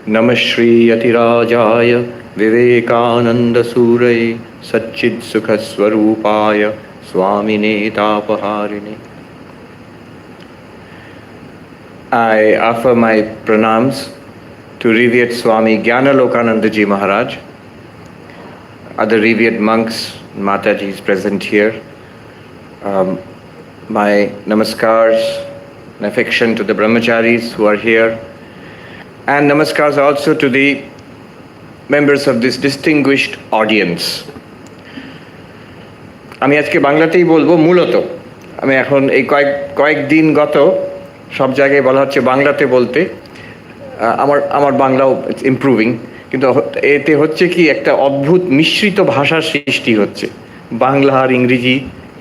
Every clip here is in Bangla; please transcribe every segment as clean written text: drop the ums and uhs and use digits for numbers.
नमः श्रीयतिराजाय विवेकानन्दसूरये सच्चित्सुखस्वरूपाय स्वामिने तापहारिणे. I offer my pranams to Revered Swami Gyanalokananda Ji Maharaj, other revered monks, Matajis present here. My namaskars and affection to the brahmacharis who are here, and namaskars also to the members of this distinguished audience. আমি আজকে বাংলাতেই বলবো। মূলত আমি এখন এই কয়েকদিন গত সব জায়গায় বলা হচ্ছে বাংলাতে বলতে, আমার বাংলাও ইমপ্রুভিং, কিন্তু এতে হচ্ছে কি একটা অদ্ভুত মিশ্রিত ভাষার সৃষ্টি হচ্ছে। বাংলা আর ইংরেজি,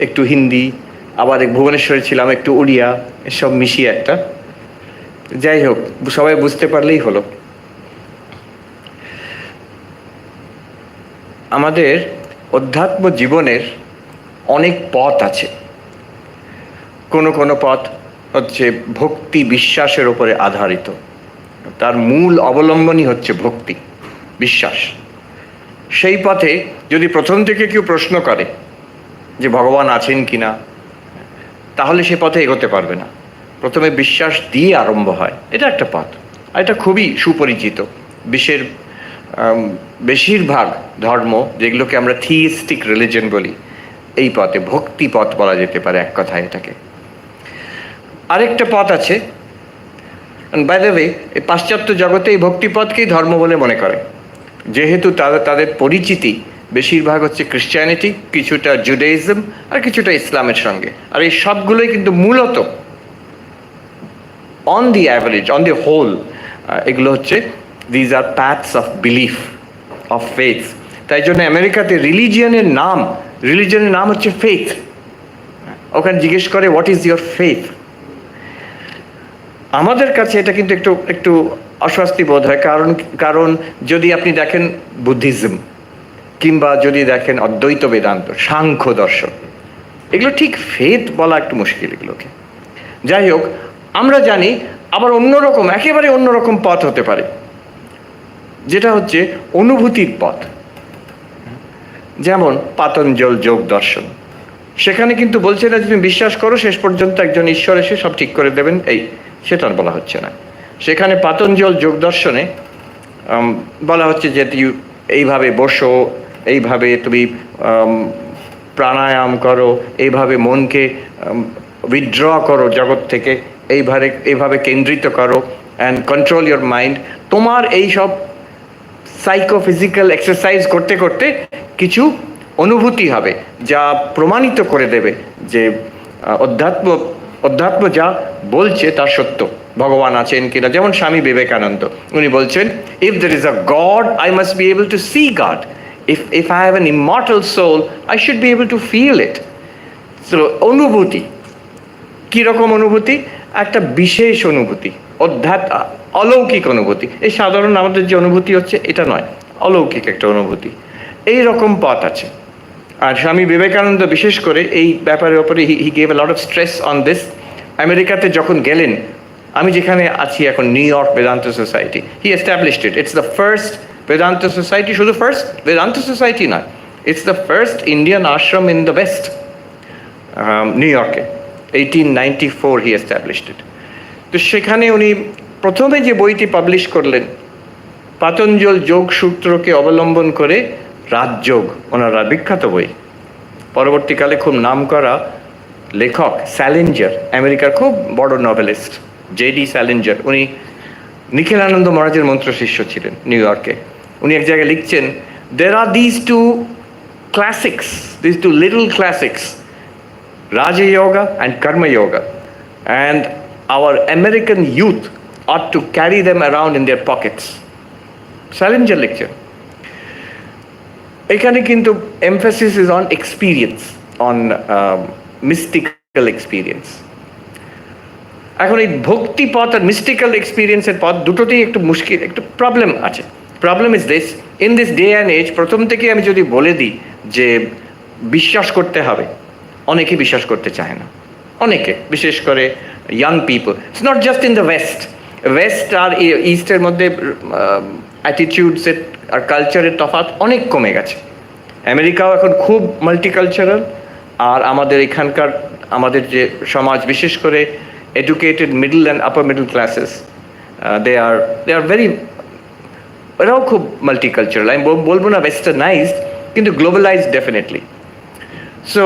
একটু হিন্দি, আবার ভুবনেশ্বরে ছিলাম একটু উড়িয়া, এসব মিশিয়ে একটা, যাই হোক সবাই বুঝতে পারলেই হলো। আমাদের অধ্যাত্ম জীবনের অনেক পথ আছে। কোনো কোনো পথ হচ্ছে ভক্তি বিশ্বাসের উপরে আধারিত, তার মূল অবলম্বনই হচ্ছে ভক্তি বিশ্বাস। সেই পথে যদি প্রথম থেকে কেউ প্রশ্ন করে যে ভগবান আছেন কিনা, তাহলে সে পথে এগোতে পারবে না। প্রথমে বিশ্বাস দিয়ে আরম্ভ হয়, এটা একটা পথ, আর এটা খুবই সুপরিচিত। বিশ্বের বেশিরভাগ ধর্ম, যেগুলোকে আমরা থিইস্টিক রিলিজন বলি, এই পথে ভক্তি পথ বলা যেতে পারে এক কথায় এটাকে। আরেকটা পথ আছে, বাই দ্য ওয়ে, এই পাশ্চাত্য জগতে এই ভক্তিপথকেই ধর্ম বলে মনে করে, যেহেতু তাদের পরিচিতি বেশিরভাগ হচ্ছে ক্রিশ্চিয়ানিটি, কিছুটা জুডাইজম আর কিছুটা ইসলামের সঙ্গে। আর এই সবগুলোই কিন্তু মূলত on the average, on the whole, এগুলো হচ্ছে these are paths of belief, of faith. তাই জন্য আমেরিকাতে রিলিজিয়নের নাম হচ্ছে ফেথ। ওখানে জিজ্ঞেস করে হোয়াট ইজ ইয়োর ফেথ। আমাদের কাছে এটা কিন্তু একটু অস্বস্তি বোধ হয়, কারণ যদি আপনি দেখেন বুদ্ধিজম, কিংবা যদি দেখেন অদ্বৈত বেদান্ত, সাংখ্য দর্শন, এগুলো ঠিক ফেথ বলা একটু মুশকিল এগুলোকে। যাই হোক, আমরা জানি আবার অন্যরকম, একেবারে অন্যরকম পথ হতে পারে, যেটা হচ্ছে অনুভূতির পথ। যেমন পাতঞ্জল যোগ দর্শন, সেখানে কিন্তু বলছে না যে তুমি বিশ্বাস করো, শেষ পর্যন্ত একজন ঈশ্বর এসে সব ঠিক করে দেবেন, সেটা বলা হচ্ছে না। সেখানে পাতঞ্জল যোগ দর্শনে বলা হচ্ছে যে এইভাবে বসো, এইভাবে তুমি প্রাণায়াম করো, এইভাবে মনকে উইথড্র করো জগৎ থেকে, এইভাবে কেন্দ্রিত করো অ্যান্ড কন্ট্রোল ইয়োর মাইন্ড। তোমার এই সব সাইকোফিজিক্যাল এক্সারসাইজ করতে করতে কিছু অনুভূতি হবে, যা প্রমাণিত করে দেবে যে অধ্যাত্ম যা বলছে তা সত্য, ভগবান আছেন কিনা। যেমন স্বামী বিবেকানন্দ, উনি বলছেন, if there is a God, I must be able to see God. If I have an immortal soul, I should be able to feel it. So অনুভূতি, কীরকম অনুভূতি? একটা বিশেষ অনুভূতি, অলৌকিক অনুভূতি। এই সাধারণ আমাদের যে অনুভূতি হচ্ছে এটা নয়, অলৌকিক একটা অনুভূতি। এই রকম পথ আছে। আর স্বামী বিবেকানন্দ বিশেষ করে এই ব্যাপারের ওপরে he gave a lot of stress on this. আমেরিকাতে যখন গেলেন, আমি যেখানে আছি এখন, new York Vedanta society, he established it. It's the first Vedanta society, শুধু ফার্স্ট বেদান্ত সোসাইটি নয়, it's the first Indian Ashram in the West, new ইয়র্কে। 1894 হি এস্টাবলিশড ইট। তো সেখানে উনি প্রথমে যে বইটি পাবলিশ করলেন, পাতঞ্জল যোগ সূত্রকে অবলম্বন করে রাজযোগ, ওনার বিখ্যাত বই। পরবর্তীকালে খুব নামকরা লেখক স্যালিঞ্জার, আমেরিকার খুব বড় নভেলিস্ট জেডি স্যালিঞ্জার, উনি নিখিলানন্দ মহারাজের মন্ত্র শিষ্য ছিলেন নিউ ইয়র্কে। উনি এক জায়গায় লিখছেন, there are these two little classics, Raja Yoga and Karma Yoga, and our American youth ought to carry them around in their pockets. Salinger lecture. এখানে কিন্তু emphasis is on experience, on mystical experience. এখন এই ভক্তি পথ আর মিস্টিক্যাল এক্সপিরিয়েন্সের পথ দুটোতেই একটু মুশকিল, একটু প্রবলেম আছে। Problem is this, in this day and age, প্রথম থেকে আমি যদি বলে দিই যে বিশ্বাস করতে হবে, অনেকে বিশ্বাস করতে চায় না। অনেকে, বিশেষ করে young people, it's not just in the west, west আর ইস্টের মধ্যে অ্যাটিটিউডসের আর কালচারের তফাৎ অনেক কমে গেছে। আমেরিকাও এখন খুব মাল্টিকালচারাল, আর আমাদের এখানকার আমাদের যে সমাজ, বিশেষ করে educated middle and upper middle classes, they are very, এরাও খুব মাল্টিকালচারাল। আমি বলবো না ওয়েস্টার্নাইজড, কিন্তু গ্লোবালাইজড ডেফিনেটলি। সো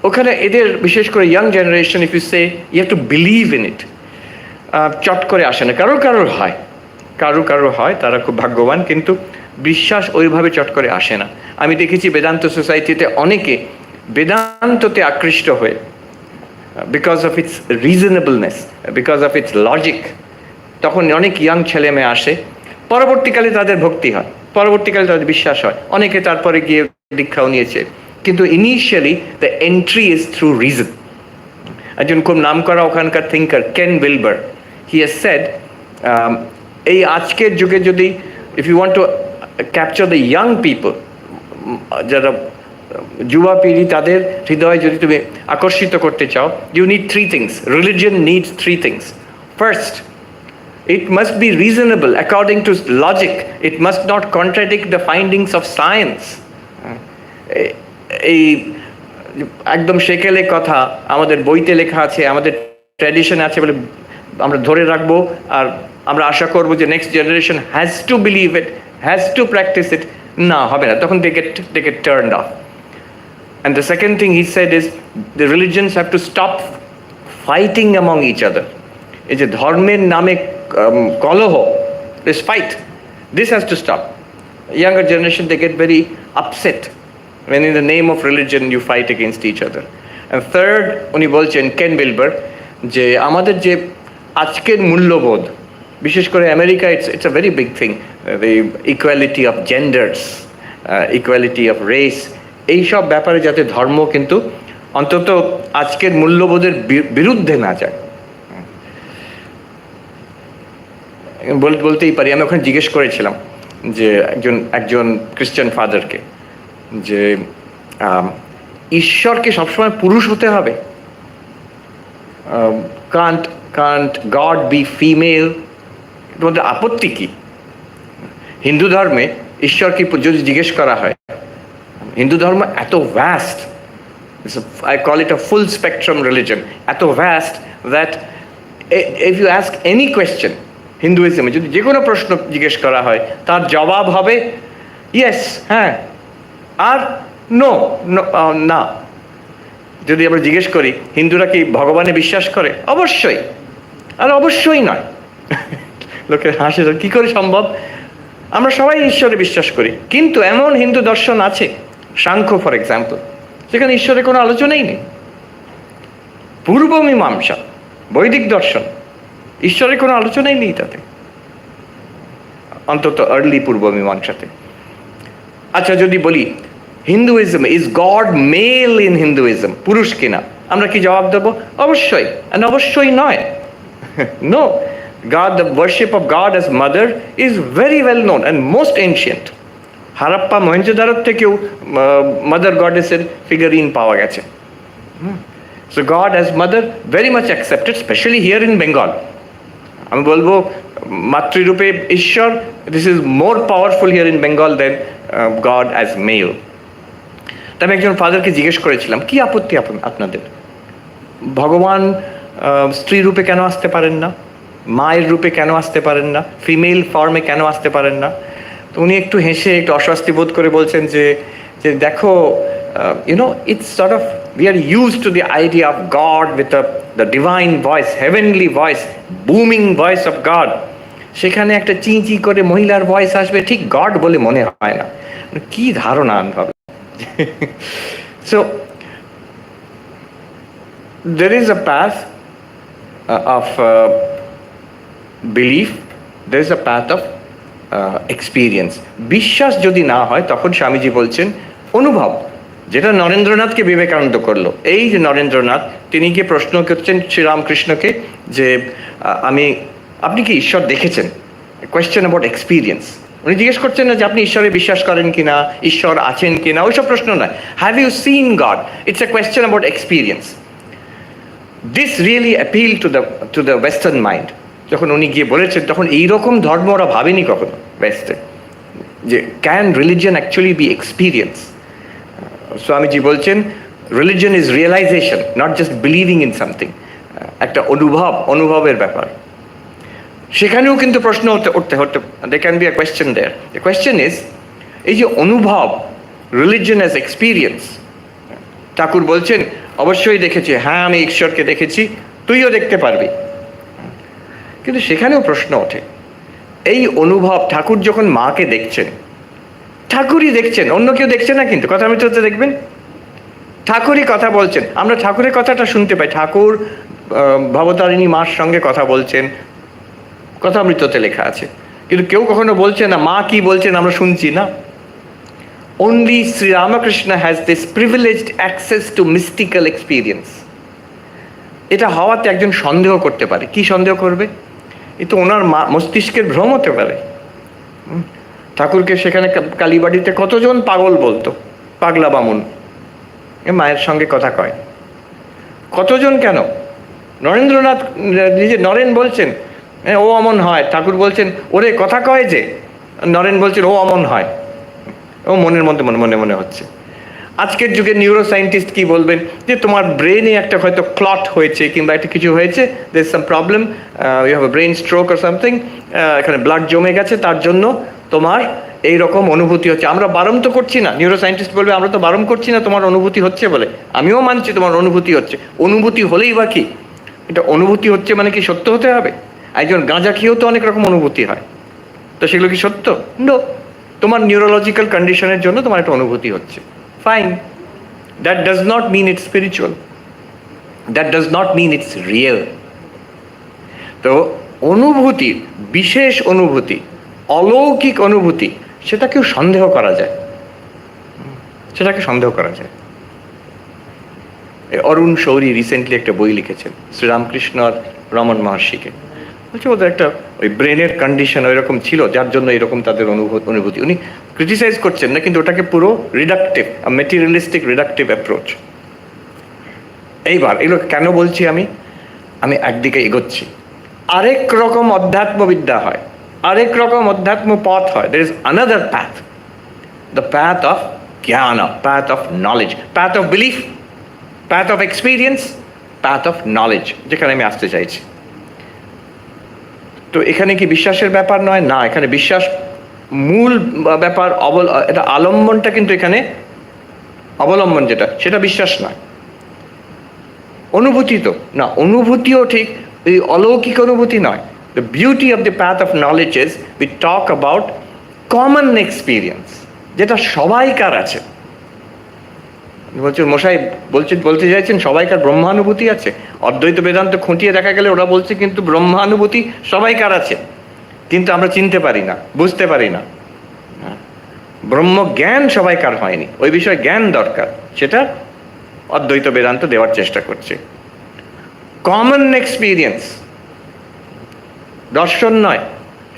ওখানে এদের বিশেষ করে young generation, if you say you have to believe in it, চট করে আসে না। কারোর হয়, তারা খুব ভাগ্যবান, কিন্তু বিশ্বাস ওইভাবে চট করে আসে না। আমি দেখেছি বেদান্ত সোসাইটিতে অনেকে বেদান্ততে আকৃষ্ট হয়ে, because of its রিজনেবলনেস, because of its logic, তখন অনেক ইয়াং ছেলে মেয়ে আসে, পরবর্তীকালে তাদের ভক্তি হয়, পরবর্তীকালে তাদের বিশ্বাস হয়, অনেকে তারপরে গিয়ে দীক্ষাও নিয়েছে, কিন্তু initially the entry is through reason. একজন খুব নাম করা ওখানকার থিঙ্কার কেন উইলবার, হি হ্যাজ সেড, এই আজকের যুগে যদি if you want to capture the young people, যারা যুবা পিঢ়ি, তাদের হৃদয়ে যদি তুমি আকর্ষিত করতে চাও, you need three things. Religion needs three things. First, it must be reasonable according to logic. It must not contradict the findings of science. এই একদম সেকেলে কথা আমাদের বইতে লেখা আছে, আমাদের ট্র্যাডিশন আছে বলে আমরা ধরে রাখবো, আর আমরা আশা করবো যে next generation has to believe it, has to practise it. না, হবে না, তখন they get turned off. And the second thing he said is the religions have to stop fighting among each other. এই যে ধর্মের নামে কলহ, this fight, this has to stop. Younger generation, they get very upset when in the name of religion you fight against each other. And third, উনি বলছেন কেন উইলবার, যে আমাদের যে আজকের মূল্যবোধ, বিশেষ করে America, it's a very big thing, the equality of genders, equality of race, এইসব ব্যাপারে যাতে ধর্ম কিন্তু অন্তত আজকের মূল্যবোধের বিরুদ্ধে না যায়। বলতেই পারি, আমি ওখানে জিজ্ঞেস করেছিলাম যে একজন খ্রিস্টান ফাদারকে, যে ঈশ্বরকে সবসময় পুরুষ হতে হবে? Can't God be female? তোমাদের আপত্তি কি? হিন্দু ধর্মে ঈশ্বরকে যদি জিজ্ঞেস করা হয়, হিন্দু ধর্ম এত vast, I call it a full spectrum religion, এত vast that if you ask any question, হিন্দুইজমে যদি যে কোনো প্রশ্ন জিজ্ঞেস করা হয়, তার জবাব হবে ইয়েস, হ্যাঁ, আর নো, না। যদি আমরা জিজ্ঞেস করি হিন্দুরা কি ভগবানে বিশ্বাস করে, অবশ্যই, আর অবশ্যই নয়। লোকের হাসে, কি করে সম্ভব? আমরা সবাই ঈশ্বরে বিশ্বাস করি, কিন্তু এমন হিন্দু দর্শন আছে, সাংখ্য ফর এক্সাম্পল, সেখানে ঈশ্বরের কোনো আলোচনাই নেই। পূর্ব মীমাংসা, বৈদিক দর্শন, ঈশ্বরের কোনো আলোচনাই নেই তাতে, অন্তত আর্লি পূর্ব মীমাংসাতে। আচ্ছা, যদি বলি Hinduism, is God male in Hinduism, পুরুষ কিনা, আমরা কি জবাব দেবো? অবশ্যই, অবশ্যই নয়। No, God, the worship of God as mother is very well known and most ancient. Harappa মহেঞ্জোদারোর থেকেও মাদার গডেসের ফিগারিন পাওয়া গেছে। So God as mother very much accepted, especially here in Bengal. আমি বলবো মাতৃরূপে ঈশ্বর, this is more powerful here in Bengal than God as male. তবে একজন ফাদারকে জিজ্ঞেস করেছিলাম, কি আপত্তি আপনাদের? ভগবান স্ত্রী রূপে কেন আসতে পারেন না? মায়ের রূপে কেন আসতে পারেন না? ফিমেল ফর্মে কেন আসতে পারেন না? তো উনি একটু হেসে, একটু অস্বস্তি বোধ করে বলছেন যে দেখো, it's sort of, we are used to the idea of God with the divine voice, heavenly voice, booming voice of God. সেখানে একটা চি করে মহিলার ভয়েস আসবে, ঠিক গড বলে মনে হয় না। কি ধারণা আমি ভাবি। So there is a path of belief, there is a path of experience. বিশ্বাস যদি না হয়, তখন স্বামীজি বলছেন অনুভব, যেটা নরেন্দ্রনাথকে বিবেকানন্দ করলো। এই যে নরেন্দ্রনাথ, তিনি গিয়ে প্রশ্ন করছেন শ্রীরামকৃষ্ণকে যে আপনি কি ঈশ্বর দেখেছেন? Question about experience. উনি জিজ্ঞেস করছেন না যে আপনি ঈশ্বরে বিশ্বাস করেন কিনা, ঈশ্বর আছেন কিনা, ওইসব প্রশ্ন নয়। Have you seen God? It's a question about experience. This really appealed to the Western mind. যখন উনি গিয়ে বলেছেন, তখন এইরকম ধর্ম ওরা ভাবেনি কখনো ওয়েস্টে, যে can religion actually be experience. Swamiji বলছেন religion is realisation, not just believing in something, একটা অনুভবের ব্যাপার। সেখানেও কিন্তু প্রশ্ন উঠতে they can be a question there. The question is, এই যে অনুভব, রিলিজিয়ন অ্যাজ এক্সপিরিয়েন্স, ঠাকুর বলছেন অবশ্যই দেখেছি, হ্যাঁ আমি ঈশ্বরকে দেখেছি, তুইও দেখতে পারবি। কিন্তু সেখানেও প্রশ্ন ওঠে, এই অনুভব, ঠাকুর যখন মাকে দেখছেন, ঠাকুরই দেখছেন, অন্য কেউ দেখছে না, কিন্তু কথামৃততে দেখবেন ঠাকুরই কথা বলছেন, আমরা ঠাকুরের কথাটা শুনতে পাই, ঠাকুর ভবতারিণী মার সঙ্গে কথা বলছেন, কথামৃততে লেখা আছে। কিন্তু কেউ কখনো বলছে না মা কি বলছেন আমরা শুনছি না। Only Sri Ramakrishna has this privileged access to mystical experience. এটা হওয়াতে একজন সন্দেহ করতে পারে। কি সন্দেহ করবে? এ তো ওনার মস্তিষ্কের ভ্রম হতে পারে। ঠাকুরকে সেখানে কালীবাড়িতে কতজন পাগল বলতো, পাগলা বামুন, এ মায়ের সঙ্গে কথা কয় কতজন, কেন? নরেন্দ্রনাথ নিজে, নরেন বলছেন ও অমন হয়, ঠাকুর বলছেন ওরে কথা কয় যে, নরেন বলছেন ও অমন হয়, ও মনের মধ্যে মনে মনে হচ্ছে। আজকের যুগে নিউরো সায়েন্টিস্ট কি বলবেন, যে তোমার ব্রেনে একটা হয়তো ক্লট হয়েছে কিংবা একটা কিছু হয়েছে, there is some problem, you have a brain stroke or something, এখানে ব্লাড জমে গেছে, তার জন্য তোমার এইরকম অনুভূতি হচ্ছে। আমরা বারণ তো করছি না, নিউরো সায়েন্টিস্ট বলবে আমরা তো বারণ করছি না তোমার অনুভূতি হচ্ছে বলে, আমিও মানছি তোমার অনুভূতি হচ্ছে। অনুভূতি হলেই বা কি, এটা অনুভূতি হচ্ছে মানে কি সত্য হতে হবে? একজন গাঁজা খেয়েও তো অনেক রকম অনুভূতি হয়, তো সেগুলো কি সত্য? নো। তোমার নিউরোলজিক্যাল কন্ডিশনের জন্য তোমার একটা অনুভূতি হচ্ছে, fine, that does not mean it's spiritual, that does not mean it's real. তো অনুভূতি, বিশেষ অনুভূতি, অলৌকিক অনুভূতি, সেটাকেও সন্দেহ করা যায়, সেটাকে সন্দেহ করা যায়। অরুণ শৌরী রিসেন্টলি একটা বই লিখেছেন শ্রীরামকৃষ্ণ আর রমন মহর্ষিকে, বলছে ওদের একটা ওই ব্রেনের কন্ডিশন ওইরকম ছিল যার জন্য এরকম তাদের অনুভূতি। উনি ক্রিটিসাইজ করছেন না, কিন্তু ওটাকে পুরো রিডাকটিভ, মেটেরিয়ালিস্টিক রিডাকটিভ অ্যাপ্রোচ। এইবার এগুলো কেন বলছি আমি একদিকে এগোচ্ছি, আরেক রকম অধ্যাত্মবিদ্যা হয়, আরেক রকম অধ্যাত্ম পথ হয়। There is another path, the path of jnana, path of knowledge, path of belief, path of experience, path of knowledge, যেখানে আমি আসতে চাইছি। তো এখানে কি বিশ্বাসের ব্যাপার নয়? না, এখানে বিশ্বাস মূল ব্যাপার, এটা আলম্বনটা, কিন্তু এখানে অবলম্বন যেটা, সেটা বিশ্বাস নয়, অনুভূতি। তো না, অনুভূতিও ঠিক এই অলৌকিক অনুভূতি নয়। The beauty of the path of knowledge is we talk about common experience, যেটা সবাইকার আছে। বলছেন মশাই বলতে চাইছেন সবাইকার ব্রহ্মানুভূতি আছে? অদ্বৈত বেদান্ত খুঁটিয়ে দেখা গেলে ওরা বলছে কিন্তু ব্রহ্মানুভূতি সবাইকার আছে, কিন্তু আমরা চিনতে পারি না, বুঝতে পারি না। ব্রহ্মজ্ঞান সবাইকার হয়নি, ওই বিষয়ে জ্ঞান দরকার, সেটা অদ্বৈত বেদান্ত দেওয়ার চেষ্টা করছে। কমন এক্সপিরিয়েন্স, দর্শন নয়,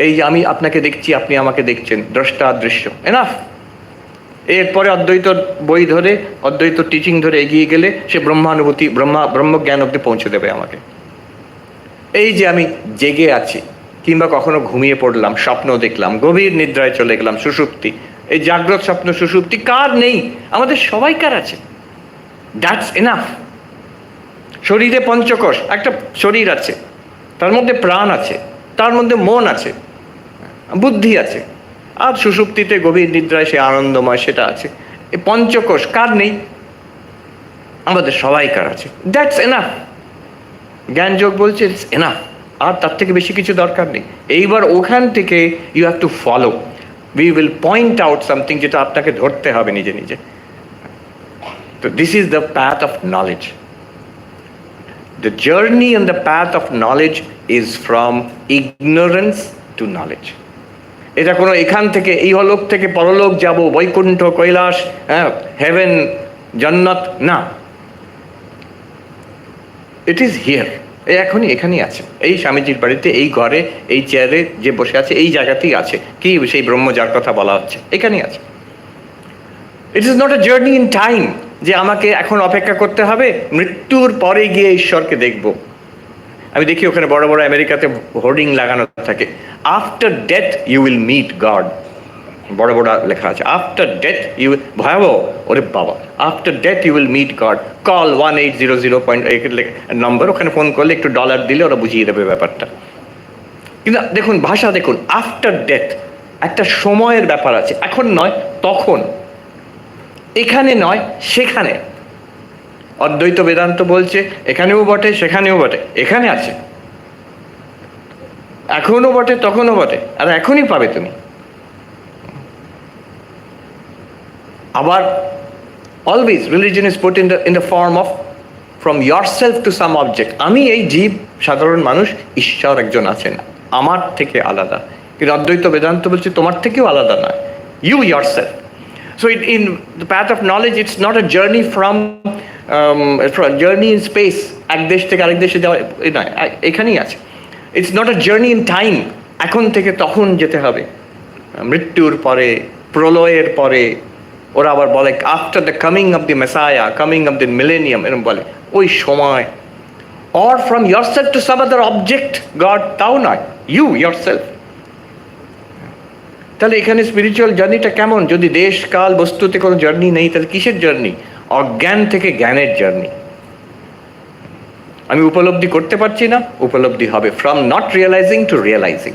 এই যে আমি আপনাকে দেখছি, আপনি আমাকে দেখছেন, দ্রষ্টা দৃশ্য, এনাফ। এরপরে অদ্বৈত বই ধরে, অদ্বৈত টিচিং ধরে এগিয়ে গেলে সে ব্রহ্মানুভূতি, ব্রহ্মজ্ঞান অব্দি পৌঁছে দেবে আমাকে। এই যে আমি জেগে আছি কিংবা কখনো ঘুমিয়ে পড়লাম, স্বপ্ন দেখলাম, গভীর নিদ্রায় চলে গেলাম, সুষুপ্তি, এই জাগ্রত স্বপ্ন সুষুপ্তি কার নেই? আমাদের সবাইকার আছে, দ্যাটস এনাফ। শরীরে পঞ্চকোষ, একটা শরীর আছে, তার মধ্যে প্রাণ আছে, তার মধ্যে মন আছে, বুদ্ধি আছে, আর সুষুপ্তিতে গভীর নিদ্রায় সে আনন্দময়, সেটা আছে। এই পঞ্চকোষ কার নেই? আমাদের সবাইকার আছে, দ্যাটস এনাফ। জ্ঞান যোগ বলছে ইটস এনাফ, আর তার থেকে বেশি কিছু দরকার নেই। এইবার ওখান থেকে you have to follow, we will point out something, যেটা আপনাকে ধরতে হবে নিজে নিজে। তো this is the path of knowledge. The journey and the path of knowledge is from ignorance to knowledge. এটা কোনো এখান থেকে, এই হলোক থেকে পরলোক যাব, বৈকুণ্ঠ, কৈলাস, হেভেন, জান্নাত, না। ইট ইজ হিয়ার, এখনই এখানেই আছে, এই স্বামীজির বাড়িতে, এই ঘরে, এই চেয়ারে যে বসে আছে, এই জায়গাতেই আছে। কি সেই ব্রহ্ম যার কথা বলা হচ্ছে এখানেই আছে। It is not a journey in time, যে আমাকে এখন অপেক্ষা করতে হবে, মৃত্যুর পরে গিয়ে ঈশ্বরকে দেখব। আমি দেখি ওখানে বড় বড় আমেরিকাতে হোর্ডিং লাগানো থাকে, after death you will meet God, বড় বড় লেখা আছে আফটার ডেথ ইউ, ভয়াবহ, ওরে বাবা, after death you will meet God, call 1800 number, ওখানে ফোন করলে একটু ডলার দিলে ওরা বুঝিয়ে দেবে ব্যাপারটা। কিন্তু দেখুন ভাষা দেখুন, আফটার ডেথ একটা সময়ের ব্যাপার আছে, এখন নয় তখন, এখানে নয় সেখানে। অদ্বৈত বেদান্ত বলছে এখানেও বটে সেখানেও বটে, এখানে আছে, এখনো বটে তখনও বটে, আর এখনই পাবে তুমি। আবার always religion is put in the form of from yourself to some object. আমি এই জীব, সাধারণ মানুষ, ঈশ্বর একজন আছেন আমার থেকে আলাদা, কিন্তু অদ্বৈত বেদান্ত বলছে তোমার থেকেও আলাদা নয়, you yourself. So in the path of knowledge, it's not a journey from journey in space, এক দেশ থেকে আরেক দেশে যাওয়া নয়, এখানেই আছে। It's not a journey in time, এখন থেকে তখন যেতে হবে, মৃত্যুর পরে, প্রলয়ের পরে। ওরা আবার বলে after the coming of the messiah, coming of the millennium, এরকম বলে, ওই সময়। Or from yourself to some other object God, তাও নয়, ইউ yourself। তাহলে এখানে স্পিরিচুয়াল জার্নিটা কেমন? যদি দেশ কাল বস্তুতে কোনো জার্নি নেই, তাহলে কিসের জার্নি? অজ্ঞান থেকে জ্ঞানের জার্নি। আমি উপলব্ধি করতে পারছি না, উপলব্ধি হবে, from not realising to realising.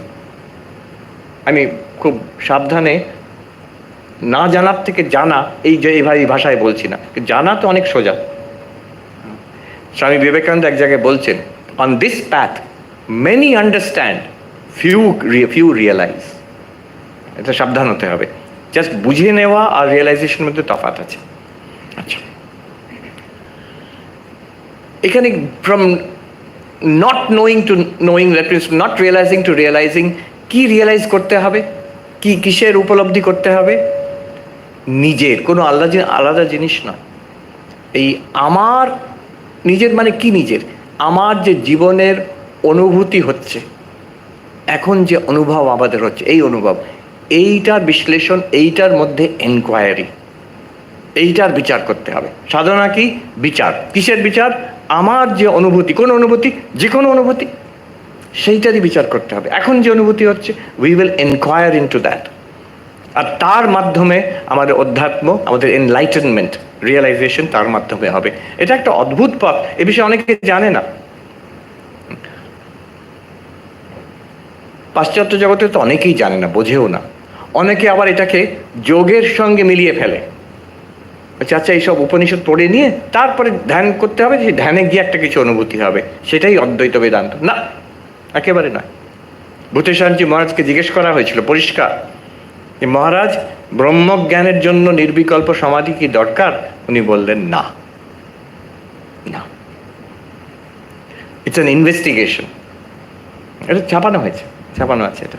আমি খুব সাবধানে, না জানার থেকে জানা, এই যে এই ভাষায় বলছি না, জানা তো অনেক সোজা। স্বামী বিবেকানন্দ এক জায়গায় বলছেন, on this path many understand, few realise. এটা সাবধান হতে হবে, জাস্ট বুঝে নেওয়া আর রিয়েলাইজেশনের মধ্যে তফাৎ আছে। আচ্ছা, এখানে from not knowing to knowing, that means not realising to realising, কি রিয়েলাইজ করতে হবে, কিসের উপলব্ধি করতে হবে? নিজের, কোনো আলাদা জিনিস নয়। এই আমার নিজের মানে কি? নিজের, আমার যে জীবনের অনুভূতি হচ্ছে, এখন যে অনুভব আমাদের হচ্ছে, এই অনুভব, এইটার বিশ্লেষণ, এইটার মধ্যে এনকোয়ারি, এইটার বিচার করতে হবে। সাধনা কি? বিচার। কিসের বিচার? আমার যে অনুভূতি, কোন অনুভূতি? যে কোনো অনুভূতি, সেইটারই বিচার করতে হবে। এখন যে অনুভূতি হচ্ছে, we will enquire into that, আর তার মাধ্যমে আমাদের অধ্যাত্ম, আমাদের এনলাইটেনমেন্ট, রিয়েলাইজেশন তার মাধ্যমে হবে। এটা একটা অদ্ভুত পথ, এ বিষয়ে অনেকে জানে না। পাশ্চাত্য জগতে তো অনেকেই জানে না, বোঝেও না। অনেকে আবার এটাকে যোগের সঙ্গে মিলিয়ে ফেলে। আচ্ছা, এইসব উপনিষদ পড়ে নিয়ে তারপরে ধ্যান করতে হবে, সেই ধ্যানে গিয়ে একটা কিছু অনুভূতি হবে, সেটাই অদ্বৈত বেদান্ত। না, একেবারে নয়। ভূতেশানজি মহারাজকে জিজ্ঞেস করা হয়েছিল পরিষ্কার, মহারাজ ব্রহ্মজ্ঞানের জন্য নির্বিকল্প সমাধি কি দরকার? উনি বললেন না, না, ইটস অ্যান ইনভেস্টিগেশন। এটা ছাপানো আছে। এটা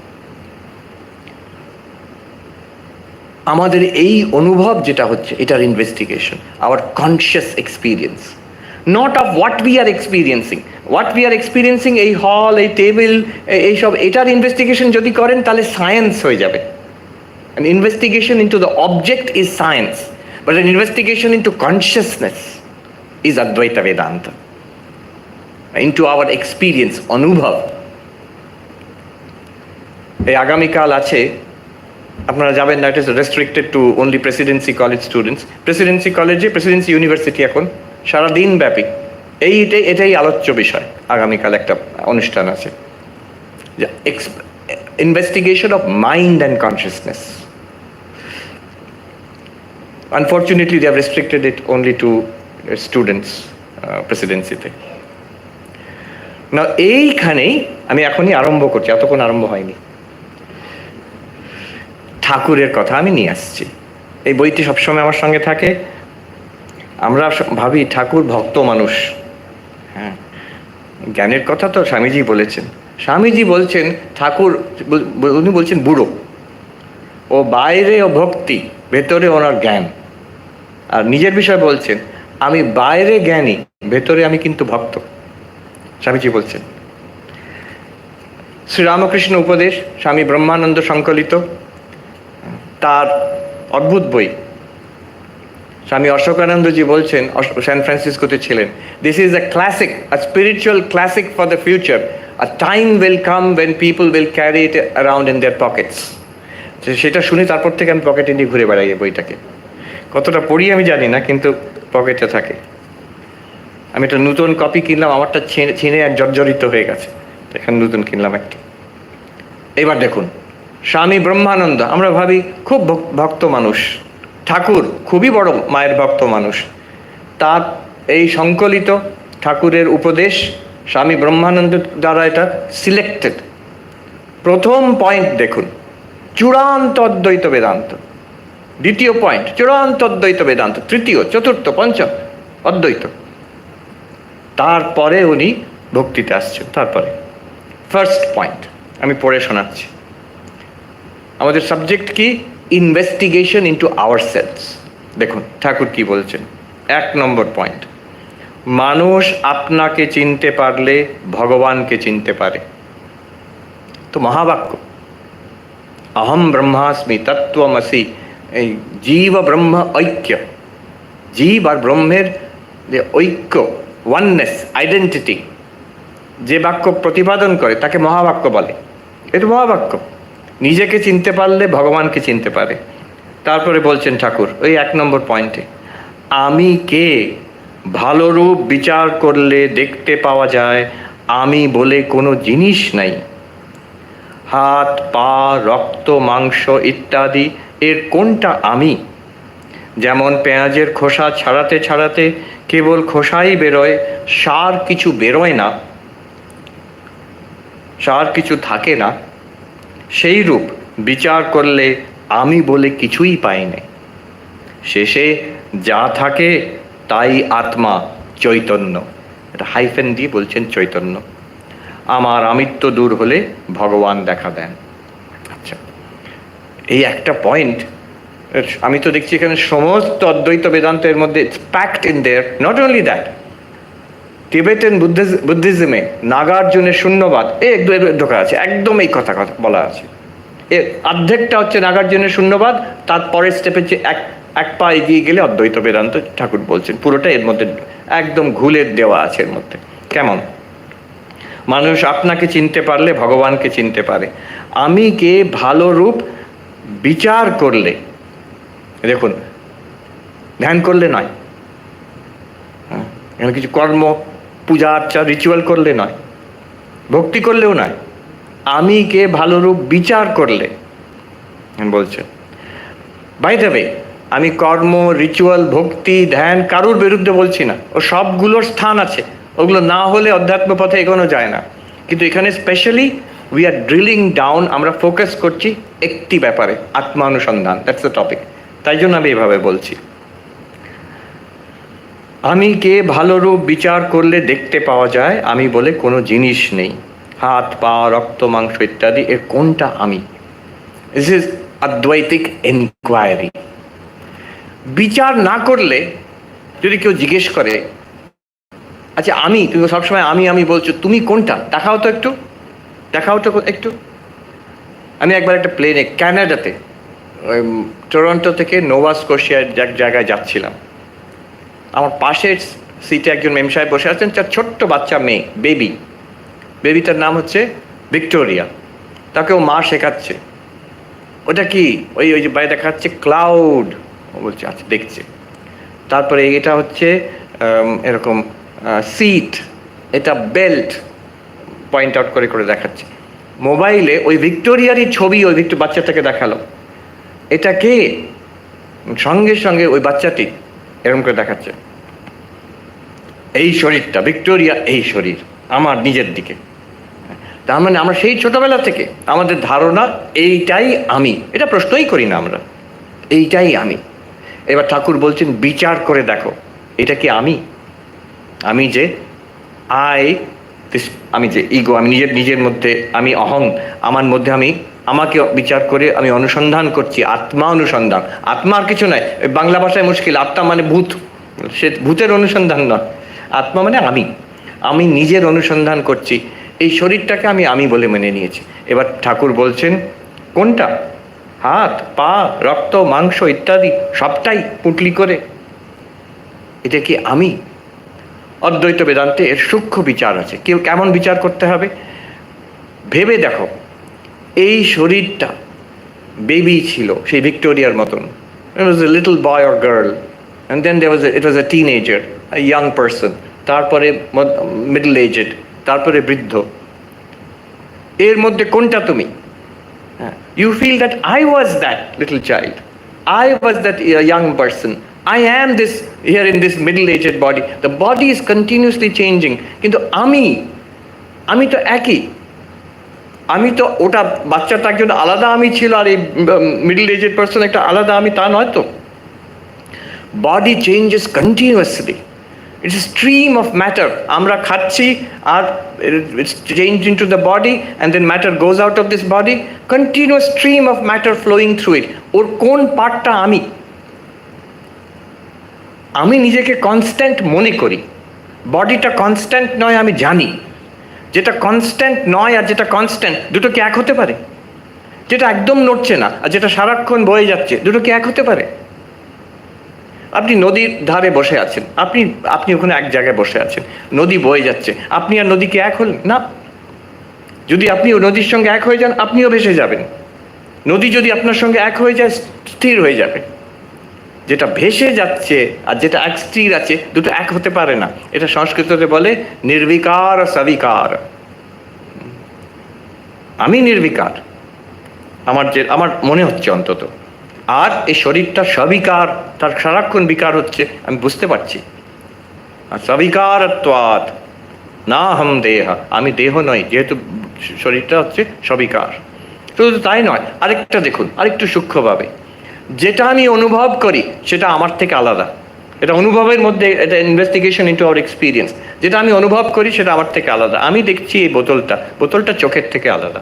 আমাদের এই অনুভব যেটা হচ্ছে, এটার investigation, our conscious experience, not of what we are experiencing. এই হল, এই টেবিল, এইসব, এটার ইনভেস্টিগেশন যদি করেন তাহলে সায়েন্স হয়ে যাবে। An investigation into the object is science, but an investigation into consciousness is Advaita Vedanta, into our experience, অনুভব। এই আগামীকাল আছে, আপনারা যাবেন না, it is restricted two only Presidency college students. Presidency কলেজে, প্রেসিডেন্সি ইউনিভার্সিটি এখন সারাদিন ব্যাপী এটাই আলোচ্য বিষয়। আগামীকাল একটা অনুষ্ঠান আছে, investigation of mind and consciousness. Unfortunately, they have restricted it only to students, প্রেসিডেন্সিতে। না, এইখানেই আমি এখনই আরম্ভ করছি, এতক্ষণ আরম্ভ হয়নি। ঠাকুরের কথা আমি নিয়ে আসছি, এই বইটি সবসময় আমার সঙ্গে থাকে। আমরা ভাবি ঠাকুর ভক্ত মানুষ, হ্যাঁ, জ্ঞানের কথা তো স্বামীজি বলেছেন। স্বামীজি বলছেন ঠাকুর, উনি বলছেন বুড়ো, ও বাইরে ও ভক্তি, ভেতরে ওনার জ্ঞান। আর নিজের বিষয় বলছেন, আমি বাইরে জ্ঞানী, ভেতরে আমি কিন্তু ভক্ত, স্বামীজি বলছেন। শ্রীরামকৃষ্ণ উপদেশ, স্বামী ব্রহ্মানন্দ সংকলিত, তার অদ্ভুত বই। স্বামী অশোকানন্দজি বলছেন, স্যান ফ্রান্সিসকোতে ছিলেন, this is a classic, a spiritual classic for the future, a time will come when people will carry it around in their pockets. সেটা শুনি তারপর থেকে আমি পকেটে নিয়ে ঘুরে বেড়াই এই বইটাকে। কতটা পড়ি আমি জানি না, কিন্তু পকেটে থাকে। আমি একটা নতুন কপি কিনলাম, আমারটা ছিঁড়ে আর জর্জরিত হয়ে গেছে, এখানে নতুন কিনলাম একটা। এবার দেখুন, স্বামী ব্রহ্মানন্দ, আমরা ভাবি খুব ভক্ত মানুষ, ঠাকুর খুবই বড় মায়ের ভক্ত মানুষ, তার এই সংকলিত ঠাকুরের উপদেশ স্বামী ব্রহ্মানন্দ দ্বারা এটা সিলেক্টেড। প্রথম পয়েন্ট দেখুন, চূড়ান্ত অদ্বৈত বেদান্ত। দ্বিতীয় পয়েন্ট, চূড়ান্ত অদ্বৈত বেদান্ত। তৃতীয়, চতুর্থ, পঞ্চম অদ্বৈত। তারপরে উনি ভক্তিতে আসছেন। তারপরে ফার্স্ট পয়েন্ট আমি পড়ে শোনাচ্ছি। আমাদের সাবজেক্ট কি? Investigation into ourselves. দেখুন ঠাকুর কি বলছেন। 1 নম্বর পয়েন্ট, মানুষ আপনাকে চিনতে পারলে ভগবানকে চিনতে পারে। তো মহাবাক্য, অহম ব্রহ্মাস্মি তত্ত্বমসি, এই জীব ব্রহ্ম ঐক্য, জীব আর ব্রহ্মের যে ঐক্য, ওয়াননেস, আইডেন্টিটি, যে বাক্য প্রতিপাদন করে তাকে মহাবাক্য বলে। এটা মহাবাক্য। নিজেকে চিনতে পারলে ভগবানকে চিনতে পারে। তারপরে বলছেন ঠাকুর ওই 1 নম্বর পয়েন্টে, আমি কে ভালো রূপ বিচার করলে দেখতে পাওয়া যায় আমি বলে কোনো জিনিস নাই। হাত, পা, রক্ত, মাংস ইত্যাদি এর কোনটা আমি? যেমন পেঁয়াজের খোসা ছাড়াতে ছাড়াতে কেবল খোসাই বেরোয়, সার কিছু বেরোয় না, সার কিছু থাকে না, সেই রূপ বিচার করলে আমি বলে কিছুই পাই না। শেষে যা থাকে তাই আত্মা, চৈতন্য। এটা হাইফেন দিয়ে বলছেন চৈতন্য। আমার আমিত্ব দূর হলে ভগবান দেখা দেন। আচ্ছা, এই একটা পয়েন্ট আমি তো দেখছি এখানে সমস্ত অদ্বৈত বেদান্তের মধ্যে packed in there. Not only that, Tibetan বুদ্ধিজমে নাগার্জুনের শূন্যবাদ ঢোকা আছে, একদম এই কথা বলা আছে। অর্ধেকটা হচ্ছে নাগার্জুনের শূন্যবাদ, তারপরের স্টেপে যে এক পা এগিয়ে গেলে অদ্বৈত বেদান্ত ঠাকুর বলছেন। পুরোটা এর মধ্যে একদম ঘুলে দেওয়া আছে এর মধ্যে। কেমন? মানুষ আপনাকে চিনতে পারলে ভগবানকে চিনতে পারে। আমি কে ভালো রূপ বিচার করলে, দেখুন ধ্যান করলে নয়, এখানে কিছু কর্ম, পূজা আর্চা, রিচুয়াল করলে নয়, ভক্তি করলেও নয়, আমি কে ভালো রূপ বিচার করলে বলছেন। বাই দ্য ওয়ে, আমি কর্ম, রিচুয়াল, ভক্তি, ধ্যান কারুর বিরুদ্ধে বলছি না, ও সবগুলোর স্থান আছে, ওগুলো না হলে অধ্যাত্ম পথে এগোনো যায় না। কিন্তু এখানে specially we are drilling down, আমরা ফোকাস করছি একটি ব্যাপারে, আত্মানুসন্ধান। That's the topic. তাই জন্য আমি এভাবে বলছি, আমি কে ভালো রূপ বিচার করলে দেখতে পাওয়া যায় আমি বলে কোনো জিনিস নেই। হাত, পা, রক্ত, মাংস ইত্যাদি এর কোনটা আমি? This is Advaitic enquiry. বিচার না করলে যদি কেউ জিজ্ঞেস করে, আচ্ছা আমি, তুমি সবসময় আমি আমি বলছো, তুমি কোনটা দেখাও তো একটু, দেখাও তো একটু। আমি একবার একটা প্লেনে ক্যানাডাতে, টরন্টো থেকে নোভা স্কোশিয়ার এক জায়গায় যাচ্ছিলাম। আমার পাশের সিটে একজন মেম সাহেব বসে আছেন, তার ছোট্ট বাচ্চা মেয়ে, বেবিটার নাম হচ্ছে ভিক্টোরিয়া। তাকেও মা শেখাচ্ছে, ওটা কি, ওই যে বাইরে দেখাচ্ছে ক্লাউড। ও বলছে আচ্ছা দেখছে। তারপরে এটা হচ্ছে এরকম সিট, এটা বেল্ট, পয়েন্ট আউট করে করে দেখাচ্ছে। মোবাইলে ওই ভিক্টোরিয়ারই ছবি ওই বাচ্চাটাকে দেখালো। এটা কে? সঙ্গে সঙ্গে ওই বাচ্চাটি এরকম করে দেখাচ্ছে, এই শরীরটা ভিক্টোরিয়া, এই শরীর আমার নিজের দিকে। তার মানে আমরা সেই ছোটবেলা থেকে আমাদের ধারণা এইটাই আমি, এটা প্রশ্নই করি না আমরা, এইটাই আমি। এবার ঠাকুর বলছেন বিচার করে দেখো, এটা কি আমি? আমি যে আমি যে ইগো, আমি নিজের মধ্যে আমি অহং, আমার মধ্যে আমি আমাকে বিচার করে আমি অনুসন্ধান করছি, আত্মা অনুসন্ধান। আত্মা আর কিছু নয়, বাংলা ভাষায় মুশকিল, আত্মা মানে ভূত, সে ভূতের অনুসন্ধান নয়। আত্মা মানে আমি নিজের অনুসন্ধান করছি। এই শরীরটাকে আমি বলে মেনে নিয়েছি। এবার ঠাকুর বলছেন কোনটা? হাত, পা, রক্ত, মাংস ইত্যাদি সবটাই পুঁটলি করে এটা কি আমি? অদ্বৈত বেদান্তে এর সূক্ষ্ম বিচার আছে। কেউ কেমন বিচার করতে হবে ভেবে দেখো। এই শরীরটা বেবি ছিল, সেই ভিক্টোরিয়ার মতন। It was a little boy or girl, and then it was a teenager, a young person, তারপরে middle aged, তারপরে বৃদ্ধ। এর মধ্যে কোনটা তুমি? You feel that I was that little child, I was that young person, I am this here in this middle aged body. The body is continuously changing, কিন্তু আমি তো একই। আমি তো ওটা বাচ্চাটা একজন আলাদা আমি ছিল, আর এই মিডল এজেড পার্সন একটা আলাদা আমি, তা নয় তো। Body changes continuously, it's a stream of matter. আমরা খাচ্ছি আর it's change into the body, and then matter goes out of this body, continuous stream of matter flowing through it. ওর কোন পার্টটা আমি নিজেকে কনস্ট্যান্ট মনে করি। বডিটা কনস্ট্যান্ট নয় আমি জানি। যেটা কনস্ট্যান্ট নয় আর যেটা কনস্ট্যান্ট, দুটো কি এক হতে পারে? যেটা একদম নড়ছে না আর যেটা সারাক্ষণ বয়ে যাচ্ছে, দুটো কি এক হতে পারে? আপনি নদীর ধারে বসে আছেন, আপনি ওখানে এক জায়গায় বসে আছেন, নদী বয়ে যাচ্ছে, আপনি আর নদী কি এক হলেন না? যদি আপনি নদীর সঙ্গে এক হয়ে যান, আপনিও ভেসে যাবেন। নদী যদি আপনার সঙ্গে এক হয়ে যায়, স্থির হয়ে যাবে। যেটা ভেসে যাচ্ছে আর যেটা এক স্থির আছে, দুটো এক হতে পারে না। এটা সংস্কৃততে বলে নির্বিকার সবিকার। আমি নির্বিকার, আমার মনে হচ্ছে অন্তত, আর এই শরীরটা সবিকার, তার সারাক্ষণ বিকার হচ্ছে, আমি বুঝতে পারছি। আর সবিকারত্বাৎ না হম দেহ, আমি দেহ নই, যেহেতু শরীরটা হচ্ছে সবিকার। শুধু তাই নয়, আরেকটা দেখুন, আরেকটু সূক্ষ্মভাবে, যেটা আমি অনুভব করি সেটা আমার থেকে আলাদা। এটা অনুভবের মধ্যে, এটা ইনভেস্টিগেশন ইনটু আওয়ার এক্সপিরিয়েন্স। যেটা আমি অনুভব করি সেটা আমার থেকে আলাদা। আমি দেখছি এই বোতলটা চোখের থেকে আলাদা।